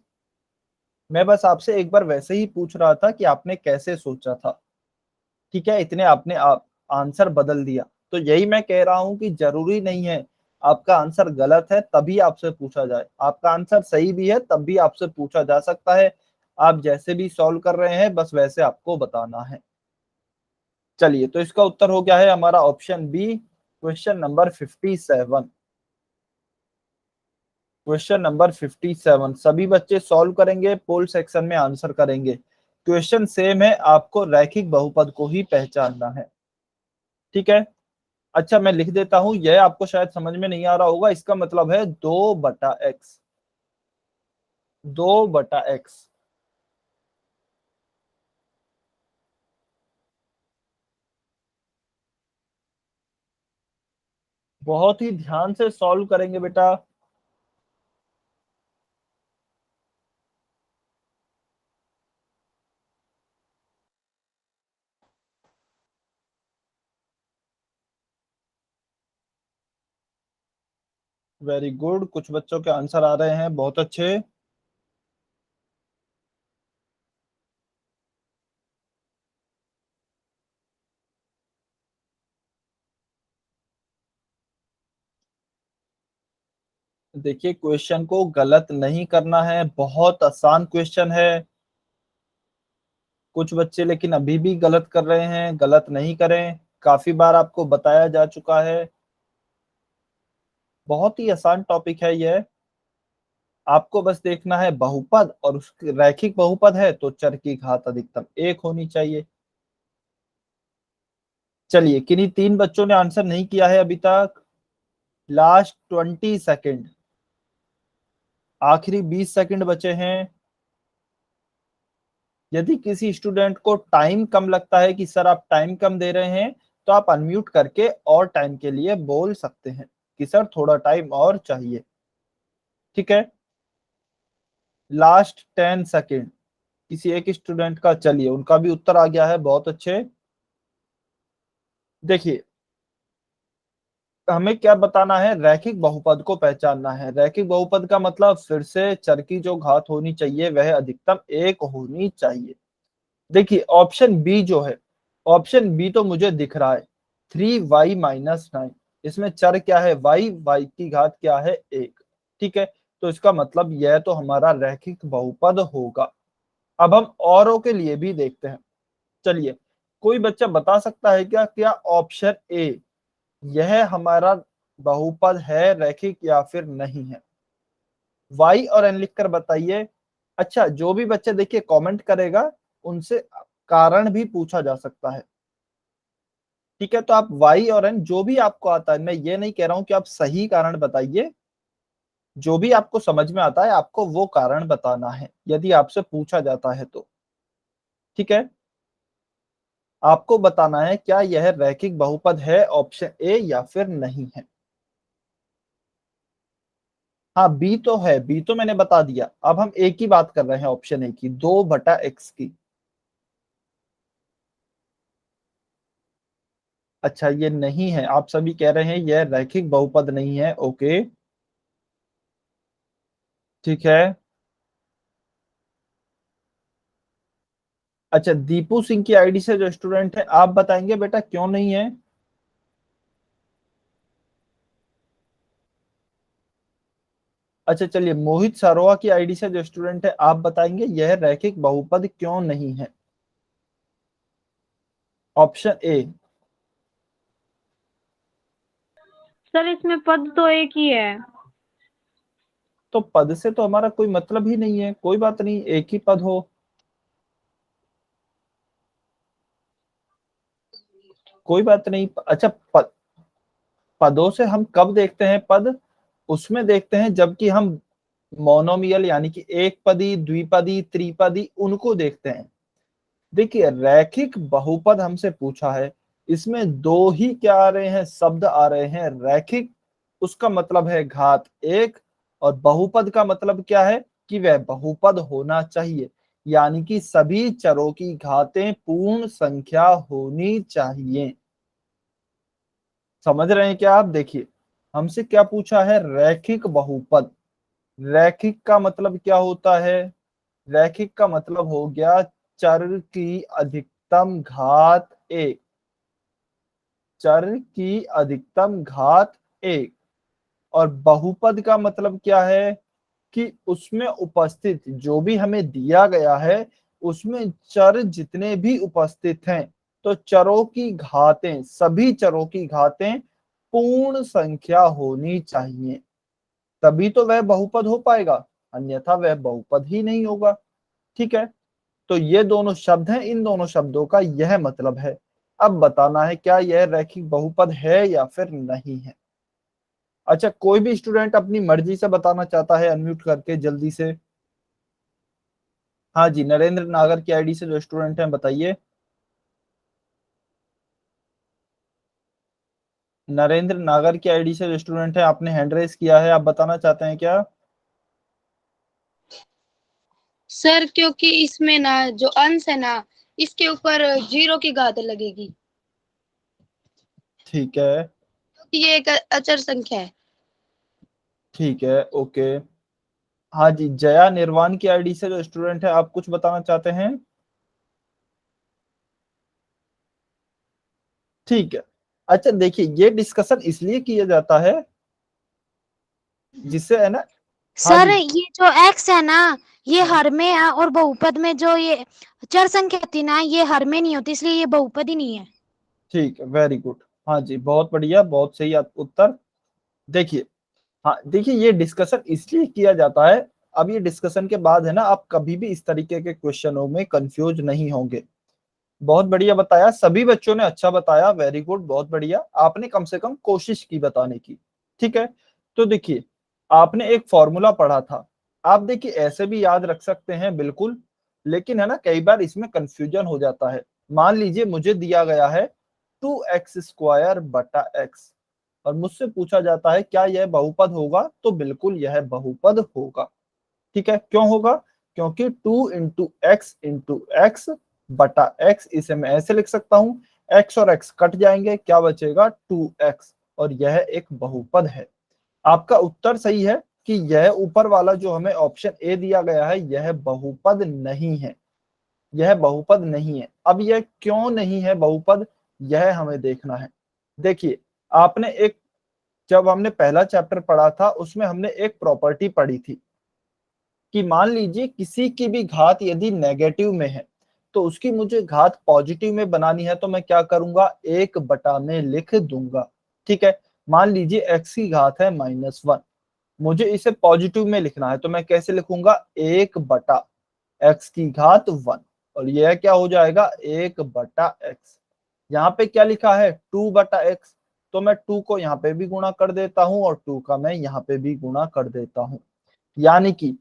मैं बस आपसे एक बार वैसे ही पूछ रहा था कि आपने कैसे सोचा था। ठीक है, इतने आपने आंसर बदल दिया। तो यही मैं कह रहा हूं कि जरूरी नहीं है आपका आंसर गलत है तभी आपसे पूछा जाए, आपका आंसर सही भी है तब भी आपसे पूछा जा सकता है। आप जैसे भी सॉल्व कर रहे हैं बस वैसे आपको बताना है। चलिए, तो इसका उत्तर हो गया है हमारा option B, question number 57। Question number 57 सभी बच्चे सॉल्व करेंगे, पोल सेक्शन में आंसर करेंगे। क्वेश्चन सेम है, आपको रैखिक बहुपद को ही पहचानना है। ठीक है। अच्छा, मैं लिख देता हूं, यह आपको शायद समझ में नहीं आ रहा होगा, इसका मतलब है 2/x। 2/x। बहुत ही ध्यान से सॉल्व करेंगे बेटा। वेरी गुड, कुछ बच्चों के आंसर आ रहे हैं, बहुत अच्छे। देखिए, क्वेश्चन को गलत नहीं करना है, बहुत आसान क्वेश्चन है। कुछ बच्चे लेकिन अभी भी गलत कर रहे हैं, गलत नहीं करें, काफी बार आपको बताया जा चुका है। बहुत ही आसान टॉपिक है यह। आपको बस देखना है बहुपद, और उसके रैखिक बहुपद है तो चर की घात अधिकतम 1 होनी चाहिए। चलिए, किन्हीं 3 बच्चों ने आंसर नहीं किया है अभी तक। लास्ट 20 सेकेंड, आखिरी 20 सेकेंड बचे हैं। यदि किसी स्टूडेंट को टाइम कम लगता है कि सर आप टाइम कम दे रहे हैं, तो आप अनम्यूट करके और टाइम के लिए बोल सकते हैं कि सर थोड़ा टाइम और चाहिए। ठीक है, लास्ट 10 सेकेंड किसी एक स्टूडेंट का, चलिए उनका भी उत्तर आ गया है, बहुत अच्छे। देखिए, हमें क्या बताना है? रैखिक बहुपद को पहचानना है। रैखिक बहुपद का मतलब फिर से चर की जो घात होनी चाहिए वह अधिकतम 1 होनी चाहिए। देखिए, ऑप्शन बी जो है, ऑप्शन बी तो मुझे दिख रहा है 3y माइनस 9। इसमें चर क्या है, y की घात क्या है 1। ठीक है, तो इसका मतलब यह तो हमारा रैखिक बहुपद होगा। अब हम औरों के लिए भी देखते हैं। चलिए, कोई बच्चा बता सकता है क्या, क्या ऑप्शन ए यह हमारा बहुपद है रैखिक या फिर नहीं है? y और n लिखकर बताइए। अच्छा, जो भी बच्चा देखिए कमेंट करेगा उनसे कारण भी पूछा जा सकता है। ठीक है, तो आप y और n जो भी आपको आता है, मैं ये नहीं कह रहा हूं कि आप सही कारण बताइए, जो भी आपको समझ में आता है आपको वो कारण बताना है यदि आपसे पूछा जाता है तो। ठीक है, आपको बताना है क्या यह रैखिक बहुपद है, ऑप्शन ए या फिर नहीं है। हाँ, बी तो है, बी तो मैंने बता दिया। अब हम ए की बात कर रहे हैं, ऑप्शन ए की, 2/x की। अच्छा, ये नहीं है, आप सभी कह रहे हैं यह रैखिक बहुपद नहीं है। ओके, ठीक है। अच्छा, दीपू सिंह की आईडी से जो स्टूडेंट है, आप बताएंगे बेटा क्यों नहीं है? अच्छा चलिए, मोहित सारोवा की आईडी से जो स्टूडेंट है, आप बताएंगे यह रैखिक बहुपद क्यों नहीं है? Option A. सर इसमें पद तो एक ही है। तो पद से तो हमारा कोई मतलब ही नहीं है, कोई बात नहीं, एक ही पद हो। कोई बात नहीं। अच्छा, पदों से हम कब देखते हैं पद? उसमें देखते हैं जबकि हम मोनोमियल यानी कि एक पदी, द्विपदी, त्रिपदी उनको देखते हैं। देखिए, रैखिक बहुपद हमसे पूछा है, इसमें दो ही क्या आ रहे हैं, शब्द आ रहे हैं, रैखिक उसका मतलब है घात एक, और बहुपद का मतलब क्या है कि वह बहुपद होना चाहिए, यानी कि सभी चरों की घातें पूर्ण संख्या होनी चाहिए। समझ रहे हैं क्या आप? देखिए, हमसे क्या पूछा है, रैखिक बहुपद। रैखिक का मतलब क्या होता है? रैखिक का मतलब हो गया चर की अधिकतम घात एक। चर की अधिकतम घात एक। और बहुपद का मतलब क्या है कि उसमें उपस्थित जो भी हमें दिया गया है उसमें चर जितने भी उपस्थित हैं, तो चरों की घातें, सभी चरों की घातें पूर्ण संख्या होनी चाहिए, तभी तो वह बहुपद हो पाएगा, अन्यथा वह बहुपद ही नहीं होगा। ठीक है, तो ये दोनों शब्द हैं, इन दोनों शब्दों का यह मतलब है। अब बताना है क्या यह रैखिक बहुपद है या फिर नहीं है। अच्छा, कोई भी स्टूडेंट अपनी मर्जी से बताना चाहता है, अनम्यूट करके जल्दी से। हाँ जी, नरेंद्र नागर की आईडी से जो स्टूडेंट हैं बताइए। नरेंद्र नागर की आईडी से जो स्टूडेंट है, आपने हैंड रेस किया है, आप बताना चाहते हैं क्या? सर क्योंकि इसमें ना जो अंश है ना, इसके ऊपर 0 की घात लगेगी, ठीक है, क्योंकि ये एक अचर संख्या है। ठीक है, ओके। हाँ जी, जया निर्वाण की आईडी से जो स्टूडेंट है, आप कुछ बताना चाहते हैं? ठीक है। अच्छा देखिए, ये डिस्कशन इसलिए किया जाता है जिससे है ना। हाँ सर जी, ये जो x है ना, ये हाँ, हर में है, और बहुपद में जो ये चर संख्या होती ना, ये हर में नहीं होती, इसलिए ये बहुपद ही नहीं है। ठीक है, वेरी गुड। हाँ जी, बहुत बढ़िया, बहुत सही उत्तर। देखिए, हाँ देखिए, ये डिस्कशन इसलिए किया जाता है। अब ये डिस्कशन के बाद है ना, आप कभी भी इस तरीके के क्वेश्चनों में कंफ्यूज नहीं होंगे। बहुत बढ़िया बताया, सभी बच्चों ने अच्छा बताया, वेरी गुड, बहुत बढ़िया, आपने कम से कम कोशिश की बताने की। ठीक है, तो देखिए, आपने एक फॉर्मूला पढ़ा था, आप देखिए ऐसे भी याद रख सकते हैं बिल्कुल, लेकिन है ना कई बार इसमें कंफ्यूजन हो जाता है। मान लीजिए मुझे दिया गया है 2x² बटा x, और मुझसे पूछा जाता है क्या यह बहुपद होगा, तो बिल्कुल यह बहुपद होगा। ठीक है, क्यों होगा? क्योंकि 2 × x × x बटा x, इसे मैं ऐसे लिख सकता हूं, x और x कट जाएंगे, क्या बचेगा? 2x, और यह एक बहुपद है। आपका उत्तर सही है कि यह ऊपर वाला जो हमें ऑप्शन ए दिया गया है, यह बहुपद नहीं है, यह बहुपद नहीं है। अब यह क्यों नहीं है बहुपद, यह हमें देखना है। देखिए आपने एक, जब हमने पहला चैप्टर पढ़ा था उसमें हमने एक प्रॉपर्टी पढ़ी थी कि मान लीजिए किसी की भी घात यदि नेगेटिव में है तो उसकी मुझे घात पॉजिटिव में बनानी है तो मैं क्या करूंगा, 1 में लिख दूंगा। ठीक है, मान लीजिए x की घात है -1, मुझे इसे पॉजिटिव में लिखना है तो मैं कैसे लिखूंगा, 1/x की घात 1, और यह क्या हो जाएगा 1/x। यहाँ पे क्या लिखा है 2/x, तो मैं 2 को यहाँ पे भी गुणा कर देता हूं और 2 का मैं यहाँ पे भी गुणा कर देता हूं, यानी कि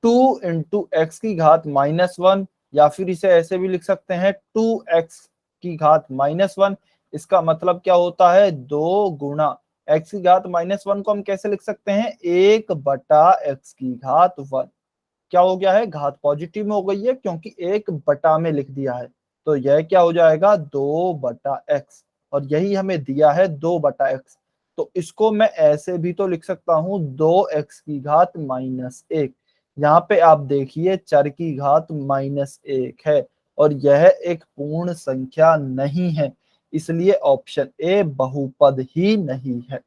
2 इंटू एक्स की घात -1, या फिर इसे ऐसे भी लिख सकते हैं 2x की घात -1। इसका मतलब क्या होता है, 2 गुणा x की घात -1 को हम कैसे लिख सकते हैं, 1/x की घात 1। क्या हो गया है, घात पॉजिटिव में हो गई है क्योंकि 1 में लिख दिया है, तो यह क्या हो जाएगा 2/x, और यही हमें दिया है 2/x। तो इसको मैं ऐसे भी तो लिख सकता हूं 2x की घात -1। यहाँ पे आप देखिए चर की घात -1 है और यह एक पूर्ण संख्या नहीं है, इसलिए ऑप्शन ए बहुपद ही नहीं है।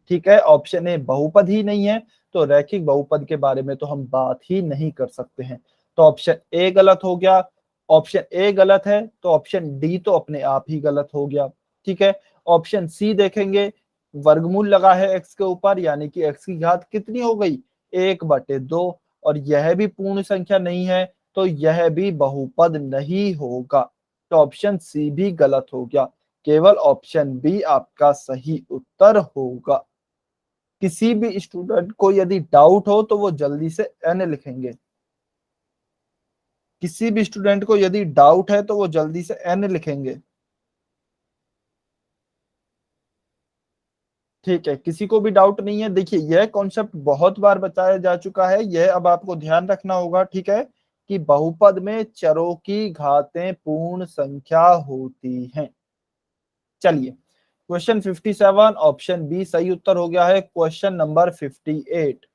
ठीक है, ऑप्शन ए बहुपद ही नहीं है, तो रैखिक बहुपद के बारे में तो हम बात ही नहीं कर सकते हैं। तो ऑप्शन ए गलत हो गया, ऑप्शन ए गलत है तो ऑप्शन डी तो अपने आप ही गलत हो गया। ठीक है, ऑप्शन सी देखेंगे, वर्गमूल लगा है एक्स के ऊपर, यानी कि एक्स की घात कितनी हो गई 1/2, और यह भी पूर्ण संख्या नहीं है तो यह भी बहुपद नहीं होगा, तो ऑप्शन सी भी गलत हो गया, केवल ऑप्शन बी आपका सही उत्तर होगा। किसी भी स्टूडेंट को यदि डाउट हो तो वो जल्दी से एन लिखेंगे, किसी भी स्टूडेंट को यदि डाउट है तो वो जल्दी से एन लिखेंगे। ठीक है, किसी को भी डाउट नहीं है। देखिए यह कॉन्सेप्ट बहुत बार बताया जा चुका है, यह अब आपको ध्यान रखना होगा। ठीक है, कि बहुपद में चरों की घातें पूर्ण संख्या होती हैं। चलिए क्वेश्चन 57, ऑप्शन बी सही उत्तर हो गया है। क्वेश्चन नंबर 58,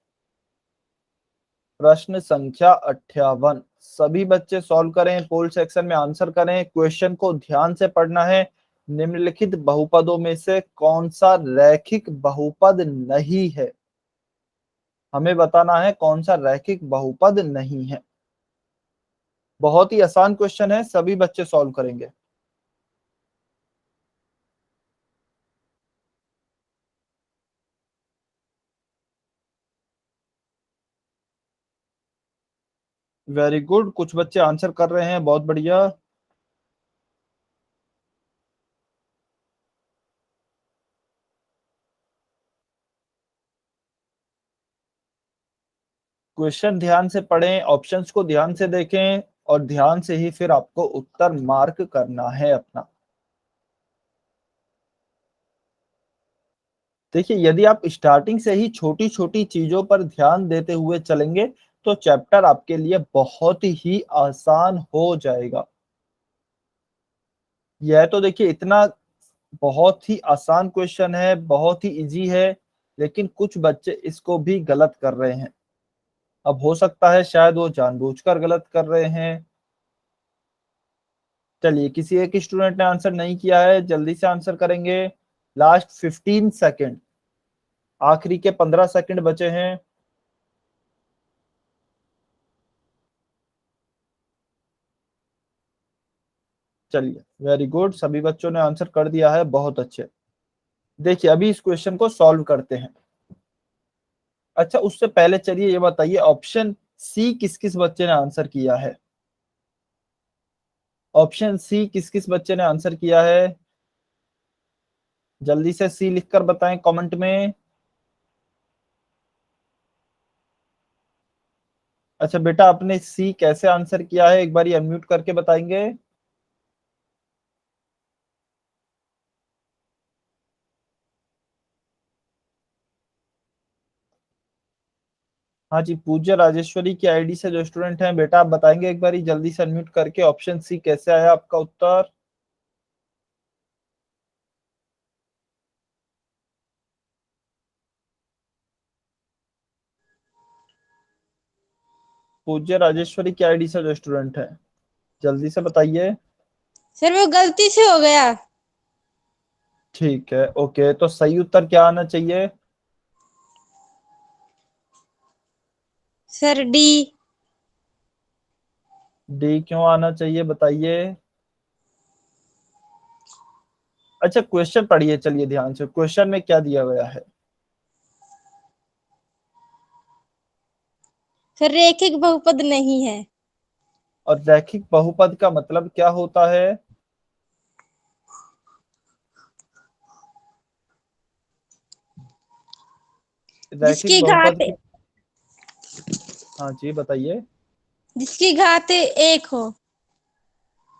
प्रश्न संख्या 58, सभी बच्चे सॉल्व करें, पोल सेक्शन में आंसर करें। क्वेश्चन को ध्यान से पढ़ना है। निम्नलिखित बहुपदों में से कौन सा रैखिक बहुपद नहीं है, हमें बताना है कौन सा रैखिक बहुपद नहीं है। बहुत ही आसान क्वेश्चन है, सभी बच्चे सॉल्व करेंगे। वेरी गुड, कुछ बच्चे आंसर कर रहे हैं, बहुत बढ़िया। क्वेश्चन ध्यान से पढ़ें, ऑप्शंस को ध्यान से देखें और ध्यान से ही फिर आपको उत्तर मार्क करना है अपना। देखिए यदि आप स्टार्टिंग से ही छोटी छोटी चीजों पर ध्यान देते हुए चलेंगे तो चैप्टर आपके लिए बहुत ही आसान हो जाएगा। यह तो देखिए इतना बहुत ही आसान क्वेश्चन है, बहुत ही इजी है, लेकिन कुछ बच्चे इसको भी गलत कर रहे हैं। अब हो सकता है शायद वो जानबूझकर गलत कर रहे हैं। चलिए किसी एक स्टूडेंट ने आंसर नहीं किया है, जल्दी से आंसर करेंगे। लास्ट 15 सेकेंड, आखिरी के 15 सेकंड बचे हैं। चलिए वेरी गुड, सभी बच्चों ने आंसर कर दिया है, बहुत अच्छे। देखिए अभी इस क्वेश्चन को सॉल्व करते हैं। अच्छा उससे पहले चलिए ये बताइए ऑप्शन सी किस किस बच्चे ने आंसर किया है, ऑप्शन सी किस किस बच्चे ने आंसर किया है, जल्दी से सी लिखकर बताएं कमेंट में। अच्छा बेटा आपने सी कैसे आंसर किया है, एक बार अनम्यूट करके बताएंगे। हाँ जी, पूज्य राजेश्वरी की आईडी से जो स्टूडेंट हैं, बेटा आप बताएंगे एक बार जल्दी से अनम्यूट करके ऑप्शन सी कैसे आया आपका उत्तर। पूज्य राजेश्वरी की आईडी से जो स्टूडेंट है जल्दी से बताइए। सर वो गलती से हो गया। ठीक है, ओके, तो सही उत्तर क्या आना चाहिए? Sir D. डी क्यों आना चाहिए बताइए? अच्छा, क्वेश्चन पढ़िए, चलिए ध्यान से, क्वेश्चन में क्या दिया गया है? सर रैखिक बहुपद नहीं है। और रैखिक बहुपद का मतलब क्या होता है? रैखिक जिसकी बहुपद घात की, हाँ जी बताइए। जिसकी घात एक हो।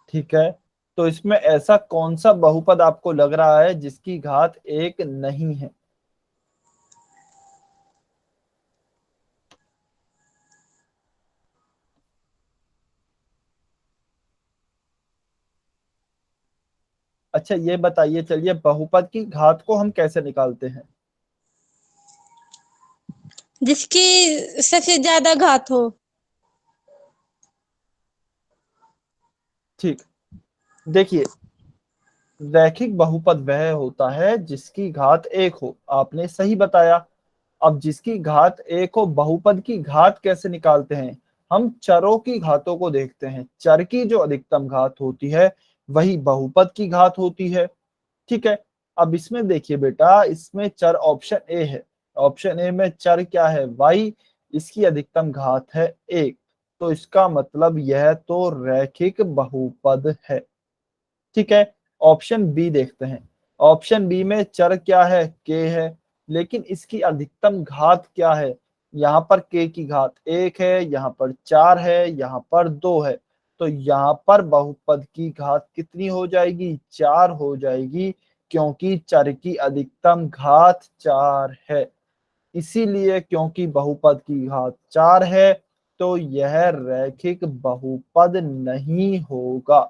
ठीक है, तो इसमें ऐसा कौन सा बहुपद आपको लग रहा है जिसकी घात एक नहीं है? अच्छा ये बताइए, चलिए बहुपद की घात को हम कैसे निकालते हैं? जिसकी सबसे ज्यादा घात हो। ठीक, देखिए, रैखिक बहुपद वह होता है जिसकी घात एक हो, आपने सही बताया। अब जिसकी घात एक हो, बहुपद की घात कैसे निकालते हैं? हम चरों की घातों को देखते हैं, चर की जो अधिकतम घात होती है वही बहुपद की घात होती है। ठीक है, अब इसमें देखिए बेटा, इसमें चर ऑप्शन ए है, ऑप्शन ए में चर क्या है? y, इसकी अधिकतम घात है एक, तो इसका मतलब यह तो रैखिक बहुपद है। ठीक है, ऑप्शन बी देखते हैं, ऑप्शन बी में चर क्या है? k है, लेकिन इसकी अधिकतम घात क्या है? यहाँ पर k की घात एक है, यहाँ पर चार है, यहाँ पर दो है, तो यहाँ पर बहुपद की घात कितनी हो जाएगी? चार हो जाएगी, क्योंकि चर की अधिकतम घात चार है। इसीलिए क्योंकि बहुपद की घात चार है, तो यह रैखिक बहुपद नहीं होगा,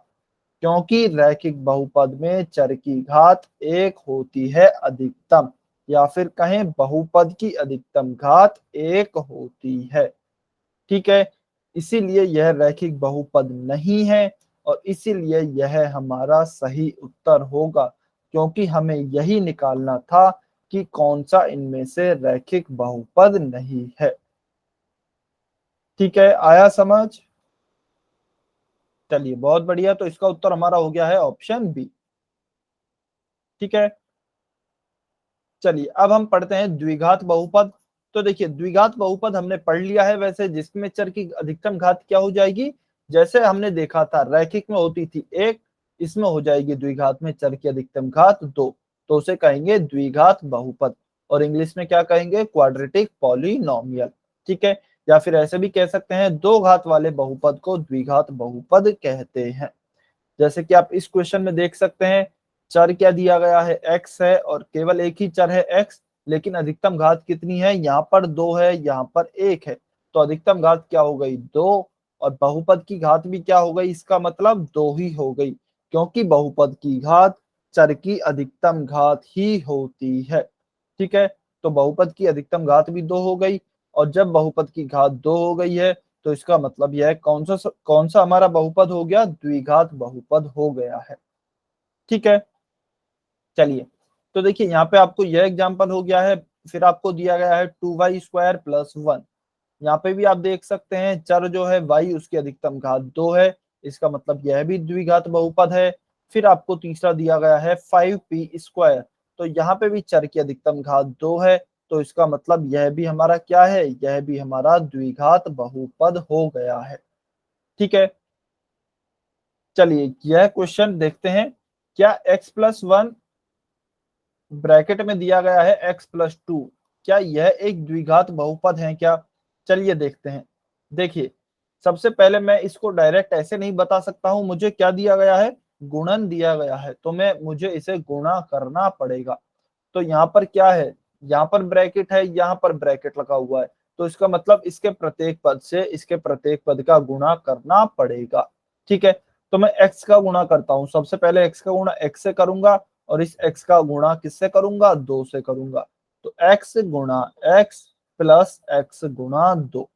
क्योंकि रैखिक बहुपद में चर की घात एक होती है अधिकतम, या फिर कहें बहुपद की अधिकतम घात एक होती है। ठीक है, इसीलिए यह रैखिक बहुपद नहीं है, और इसीलिए यह हमारा सही उत्तर होगा, क्योंकि हमें यही निकालना था कि कौन सा इनमें से रैखिक बहुपद नहीं है। ठीक है, आया समझ? चलिए बहुत बढ़िया, तो इसका उत्तर हमारा हो गया है ऑप्शन बी। ठीक है, चलिए अब हम पढ़ते हैं द्विघात बहुपद। तो देखिए, द्विघात बहुपद हमने पढ़ लिया है, वैसे जिसमें चर की अधिकतम घात क्या हो जाएगी? जैसे हमने देखा था रैखिक में होती थी एक, इसमें हो जाएगी द्विघात में चर की अधिकतम घात दो, तो उसे कहेंगे द्विघात बहुपद, और इंग्लिश में क्या कहेंगे? Quadratic polynomial. ठीक है, या फिर ऐसे भी कह सकते हैं, दो घात वाले बहुपद को द्विघात बहुपद कहते हैं। जैसे कि आप इस क्वेश्चन में देख सकते हैं, चर क्या दिया गया है? x है, और केवल एक ही चर है x, लेकिन अधिकतम घात कितनी है? यहाँ पर दो है, यहाँ पर एक है, तो अधिकतम घात क्या हो गई? दो, और बहुपद की घात भी क्या हो गई? इसका मतलब दो ही हो गई, क्योंकि बहुपद की घात चर की अधिकतम घात ही होती है। ठीक है, तो बहुपद की अधिकतम घात भी दो हो गई, और जब बहुपद की घात दो हो गई है, तो इसका मतलब यह कौन सा हमारा बहुपद हो गया? द्विघात बहुपद हो गया है। ठीक है, चलिए, तो देखिए यहाँ पे आपको यह एग्जांपल हो गया है, फिर आपको दिया गया है 2y² + 1। यहाँ पे भी आप देख सकते हैं, चर जो है y, उसकी अधिकतम घात दो है, इसका मतलब यह भी द्विघात बहुपद है। फिर आपको तीसरा दिया गया है 5p², तो यहाँ पे भी चर की अधिकतम घात दो है, तो इसका मतलब यह भी हमारा क्या है? यह भी हमारा द्विघात बहुपद हो गया है। ठीक है, चलिए यह क्वेश्चन देखते हैं, क्या x+1 ब्रैकेट में दिया गया है x+2, क्या यह एक द्विघात बहुपद है क्या? चलिए देखते हैं। देखिए, सबसे पहले मैं इसको डायरेक्ट ऐसे नहीं बता सकता हूं, मुझे क्या दिया गया है? गुणन दिया गया है, तो मुझे इसे गुणा करना पड़ेगा। तो यहाँ पर क्या है? यहाँ पर ब्रैकेट है, यहाँ पर ब्रैकेट लगा हुआ है, तो इसका मतलब इसके प्रत्येक पद से इसके प्रत्येक पद का गुणा करना पड़ेगा। ठीक है, तो मैं x का गुणा करता हूं, सबसे पहले x का गुणा x से करूंगा, और इस x का गुणा किससे करूंगा? 2 से करूंगा, तो x गुणा x प्लस x गुणा 2,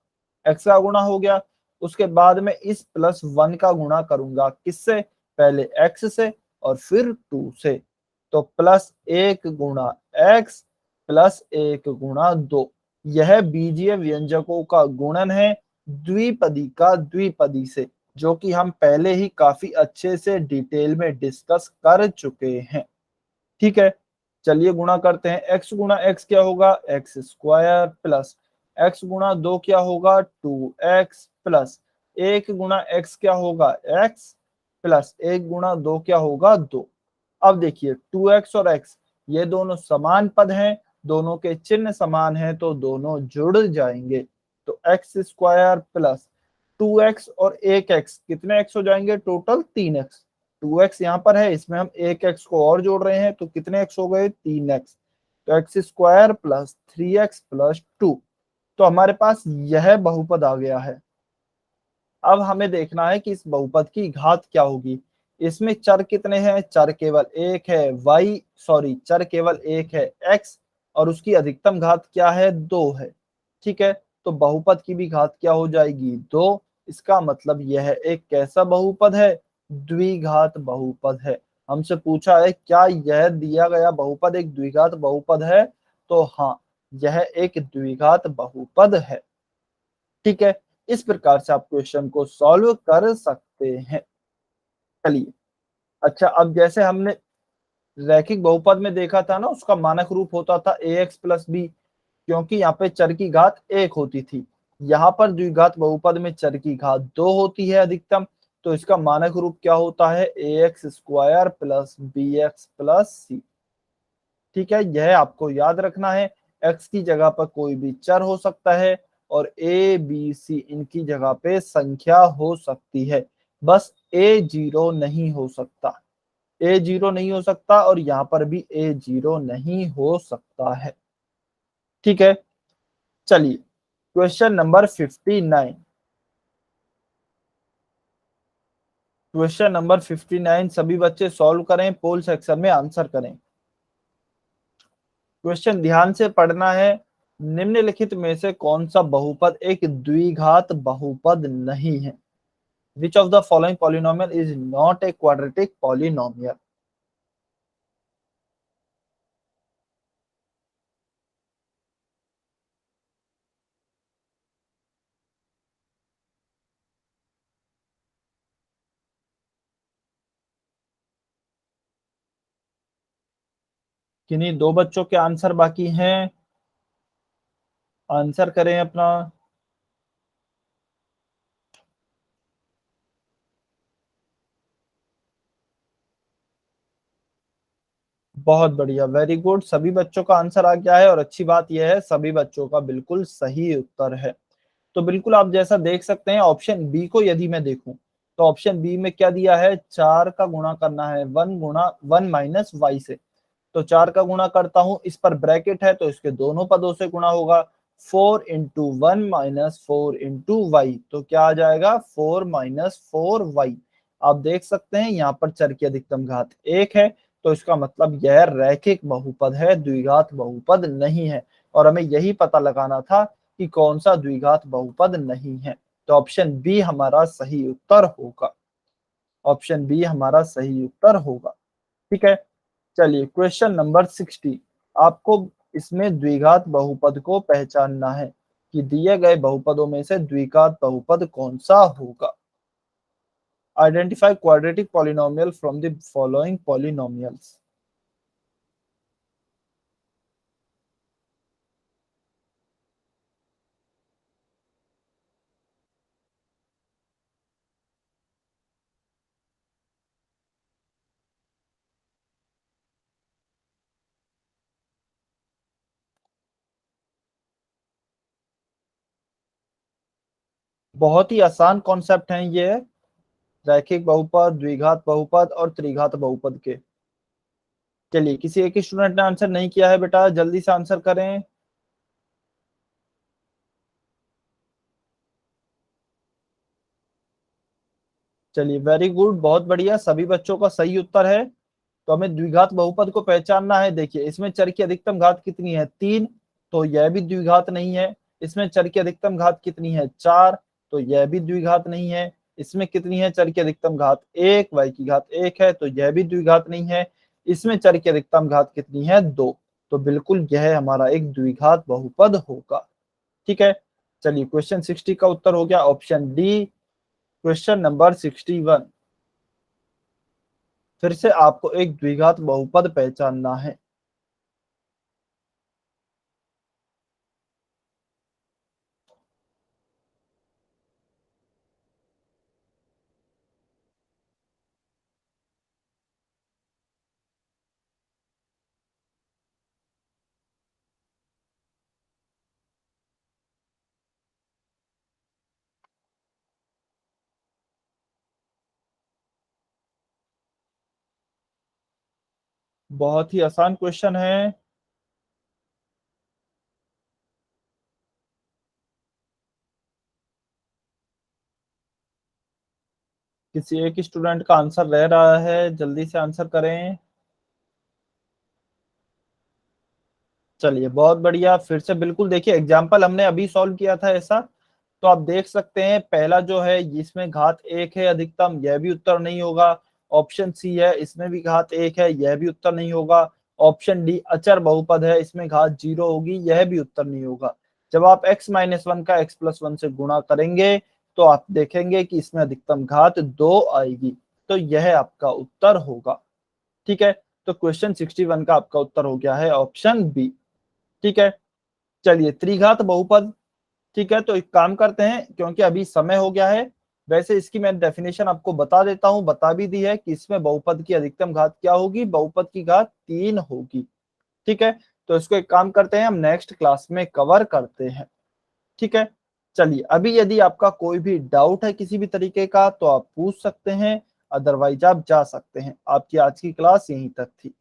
x का गुणा हो गया। उसके बाद में इस +1 का गुणा करूंगा, किससे? पहले x से और फिर 2 से, तो +1 गुणा x +1 गुणा 2, यह बीजीय व्यंजकों का गुणन है द्विपदी का द्विपदी से, जो कि हम पहले ही काफी अच्छे से डिटेल में डिस्कस कर चुके हैं। ठीक है, चलिए गुणा करते हैं। x गुणा x क्या होगा, x स्क्वायर प्लस x गुणा 2 क्या होगा, 2x प्लस 1 गुणा x क्या होगा, x प्लस 1 गुणा 2 क्या होगा, 2। अब देखिए 2x और x ये दोनों समान पद हैं, दोनों के चिन्ह समान हैं, तो दोनों जुड़ जाएंगे। तो x स्क्वायर प्लस 2x और 1x, कितने x हो जाएंगे, टोटल 3x। 2x यहाँ पर है, इसमें हम 1x को और जोड़ रहे हैं, तो कितने x हो गए, 3x। तो x square plus 3x plus 2, तो हमारे पास यह बहुपद आ गया है। अब हमें देखना है कि इस बहुपद की घात क्या होगी। इसमें चर कितने हैं, चर केवल एक है, चर केवल एक है x, और उसकी अधिकतम घात क्या है, 2 है। ठीक है, तो बहुपद की भी घात क्या हो जाएगी, 2। इसका मतलब यह एक कैसा बहुपद है, द्विघात बहुपद है। हमसे पूछा है क्या यह दिया गया बहुपद एक द्विघात बहुपद है, तो हाँ, यह एक द्विघात बहुपद है। ठीक है, इस प्रकार से आप क्वेश्चन को सॉल्व कर सकते हैं। चलिए, अच्छा, अब जैसे हमने रैखिक बहुपद में देखा था ना, उसका मानक रूप होता था ax प्लस b, क्योंकि यहाँ पे चर की घात 1 होती थी। यहाँ पर द्विघात बहुपद में चर की घात 2 होती है अधिकतम, तो इसका मानक रूप क्या होता है, ax square plus bx plus c। ठीक है, यह आपको याद रखना है। x की जगह पर कोई भी चर हो सकता है, और a b c इनकी जगह पे संख्या हो सकती है, बस a 0 नहीं हो सकता, a 0 नहीं हो सकता, और यहाँ पर भी a 0 नहीं हो सकता है। ठीक है, चलिए क्वेश्चन नंबर 59। क्वेश्चन नंबर 59 सभी बच्चे सॉल्व करें, पोल सेक्शन में आंसर करें। क्वेश्चन ध्यान से पढ़ना है। निम्नलिखित में से कौन सा बहुपद एक द्विघात बहुपद नहीं है? Which of the following polynomial is not a quadratic polynomial? किन्हीं 2 बच्चों के आंसर बाकी हैं, आंसर करें अपना। बहुत बढ़िया, वेरी गुड, सभी बच्चों का आंसर आ गया है, और अच्छी बात यह है सभी बच्चों का बिल्कुल सही उत्तर है। तो बिल्कुल आप जैसा देख सकते हैं, ऑप्शन बी को यदि मैं देखूं, तो ऑप्शन बी में क्या दिया है, 4 का गुणा करना है 1 माइनस वाई से। तो 4 का गुणा करता हूं, इस पर ब्रैकेट है तो इसके दोनों पदों से गुणा होगा, 4 इंटू 1 माइनस 4 इंटू वाई, तो क्या आ जाएगा, 4 माइनस 4 वाई। आप देख सकते हैं यहाँ पर चर की अधिकतम घात 1 है, तो इसका मतलब यह रैखिक बहुपद है, द्विघात बहुपद नहीं है। और हमें यही पता लगाना था कि कौन सा द्विघात बहुपद नहीं है, तो ऑप्शन बी हमारा सही उत्तर होगा। ऑप्शन बी हमारा सही उत्तर होगा। ठीक है, चलिए क्वेश्चन नंबर 60। आपको इसमें द्विघात बहुपद को पहचानना है कि दिए गए बहुपदों में से द्विघात बहुपद कौन सा होगा। Identify quadratic polynomial from the following polynomials. बहुत ही आसान कॉन्सेप्ट हैं ये, रैखिक बहुपद, द्विघात बहुपद और त्रिघात बहुपद के। चलिए, किसी एक स्टूडेंट ने आंसर नहीं किया है बेटा, जल्दी से आंसर करें। चलिए, वेरी गुड, बहुत बढ़िया, सभी बच्चों का सही उत्तर है। तो हमें द्विघात बहुपद को पहचानना है। देखिए, इसमें चर की अधिकतम घात कितनी है, 3, तो यह भी द्विघात नहीं है। इसमें चर की अधिकतम घात कितनी है, 4, तो यह भी द्विघात नहीं है। इसमें कितनी है चर की अधिकतम घात, 1, y की घात 1 है, तो यह भी द्विघात नहीं है। इसमें चर की अधिकतम घात कितनी है 2, तो बिल्कुल यह हमारा एक द्विघात बहुपद होगा। ठीक है, चलिए क्वेश्चन 60 का उत्तर हो गया ऑप्शन डी। क्वेश्चन नंबर 61, फिर से आपको एक द्विघात बहुपद पहचानना है। बहुत ही आसान क्वेश्चन है। किसी एक स्टूडेंट का आंसर रह रहा है, जल्दी से आंसर करें। चलिए बहुत बढ़िया, फिर से बिल्कुल देखिए एग्जाम्पल हमने अभी सॉल्व किया था ऐसा, तो आप देख सकते हैं पहला जो है इसमें घात 1 है अधिकतम, यह भी उत्तर नहीं होगा। ऑप्शन सी है, इसमें भी घात 1 है, यह भी उत्तर नहीं होगा। ऑप्शन डी अचर बहुपद है, इसमें घात 0 होगी, यह भी उत्तर नहीं होगा। जब आप x-1 का x+1 से गुणा करेंगे तो आप देखेंगे कि इसमें अधिकतम घात 2 आएगी, तो यह आपका उत्तर होगा। ठीक है, तो क्वेश्चन 61 का आपका उत्तर हो गया है ऑप्शन बी। ठीक है, चलिए त्रिघात बहुपद। ठीक है, तो एक काम करते हैं, क्योंकि अभी समय हो गया है, वैसे इसकी मैं डेफिनेशन आपको बता देता हूं, बता भी दी है कि इसमें बहुपद की अधिकतम घात क्या होगी, बहुपद की घात 3 होगी। ठीक है, तो इसको एक काम करते हैं, हम नेक्स्ट क्लास में कवर करते हैं। ठीक है, चलिए अभी यदि आपका कोई भी डाउट है किसी भी तरीके का तो आप पूछ सकते हैं, अदरवाइज आप जा सकते हैं। आपकी आज की क्लास यहीं तक थी।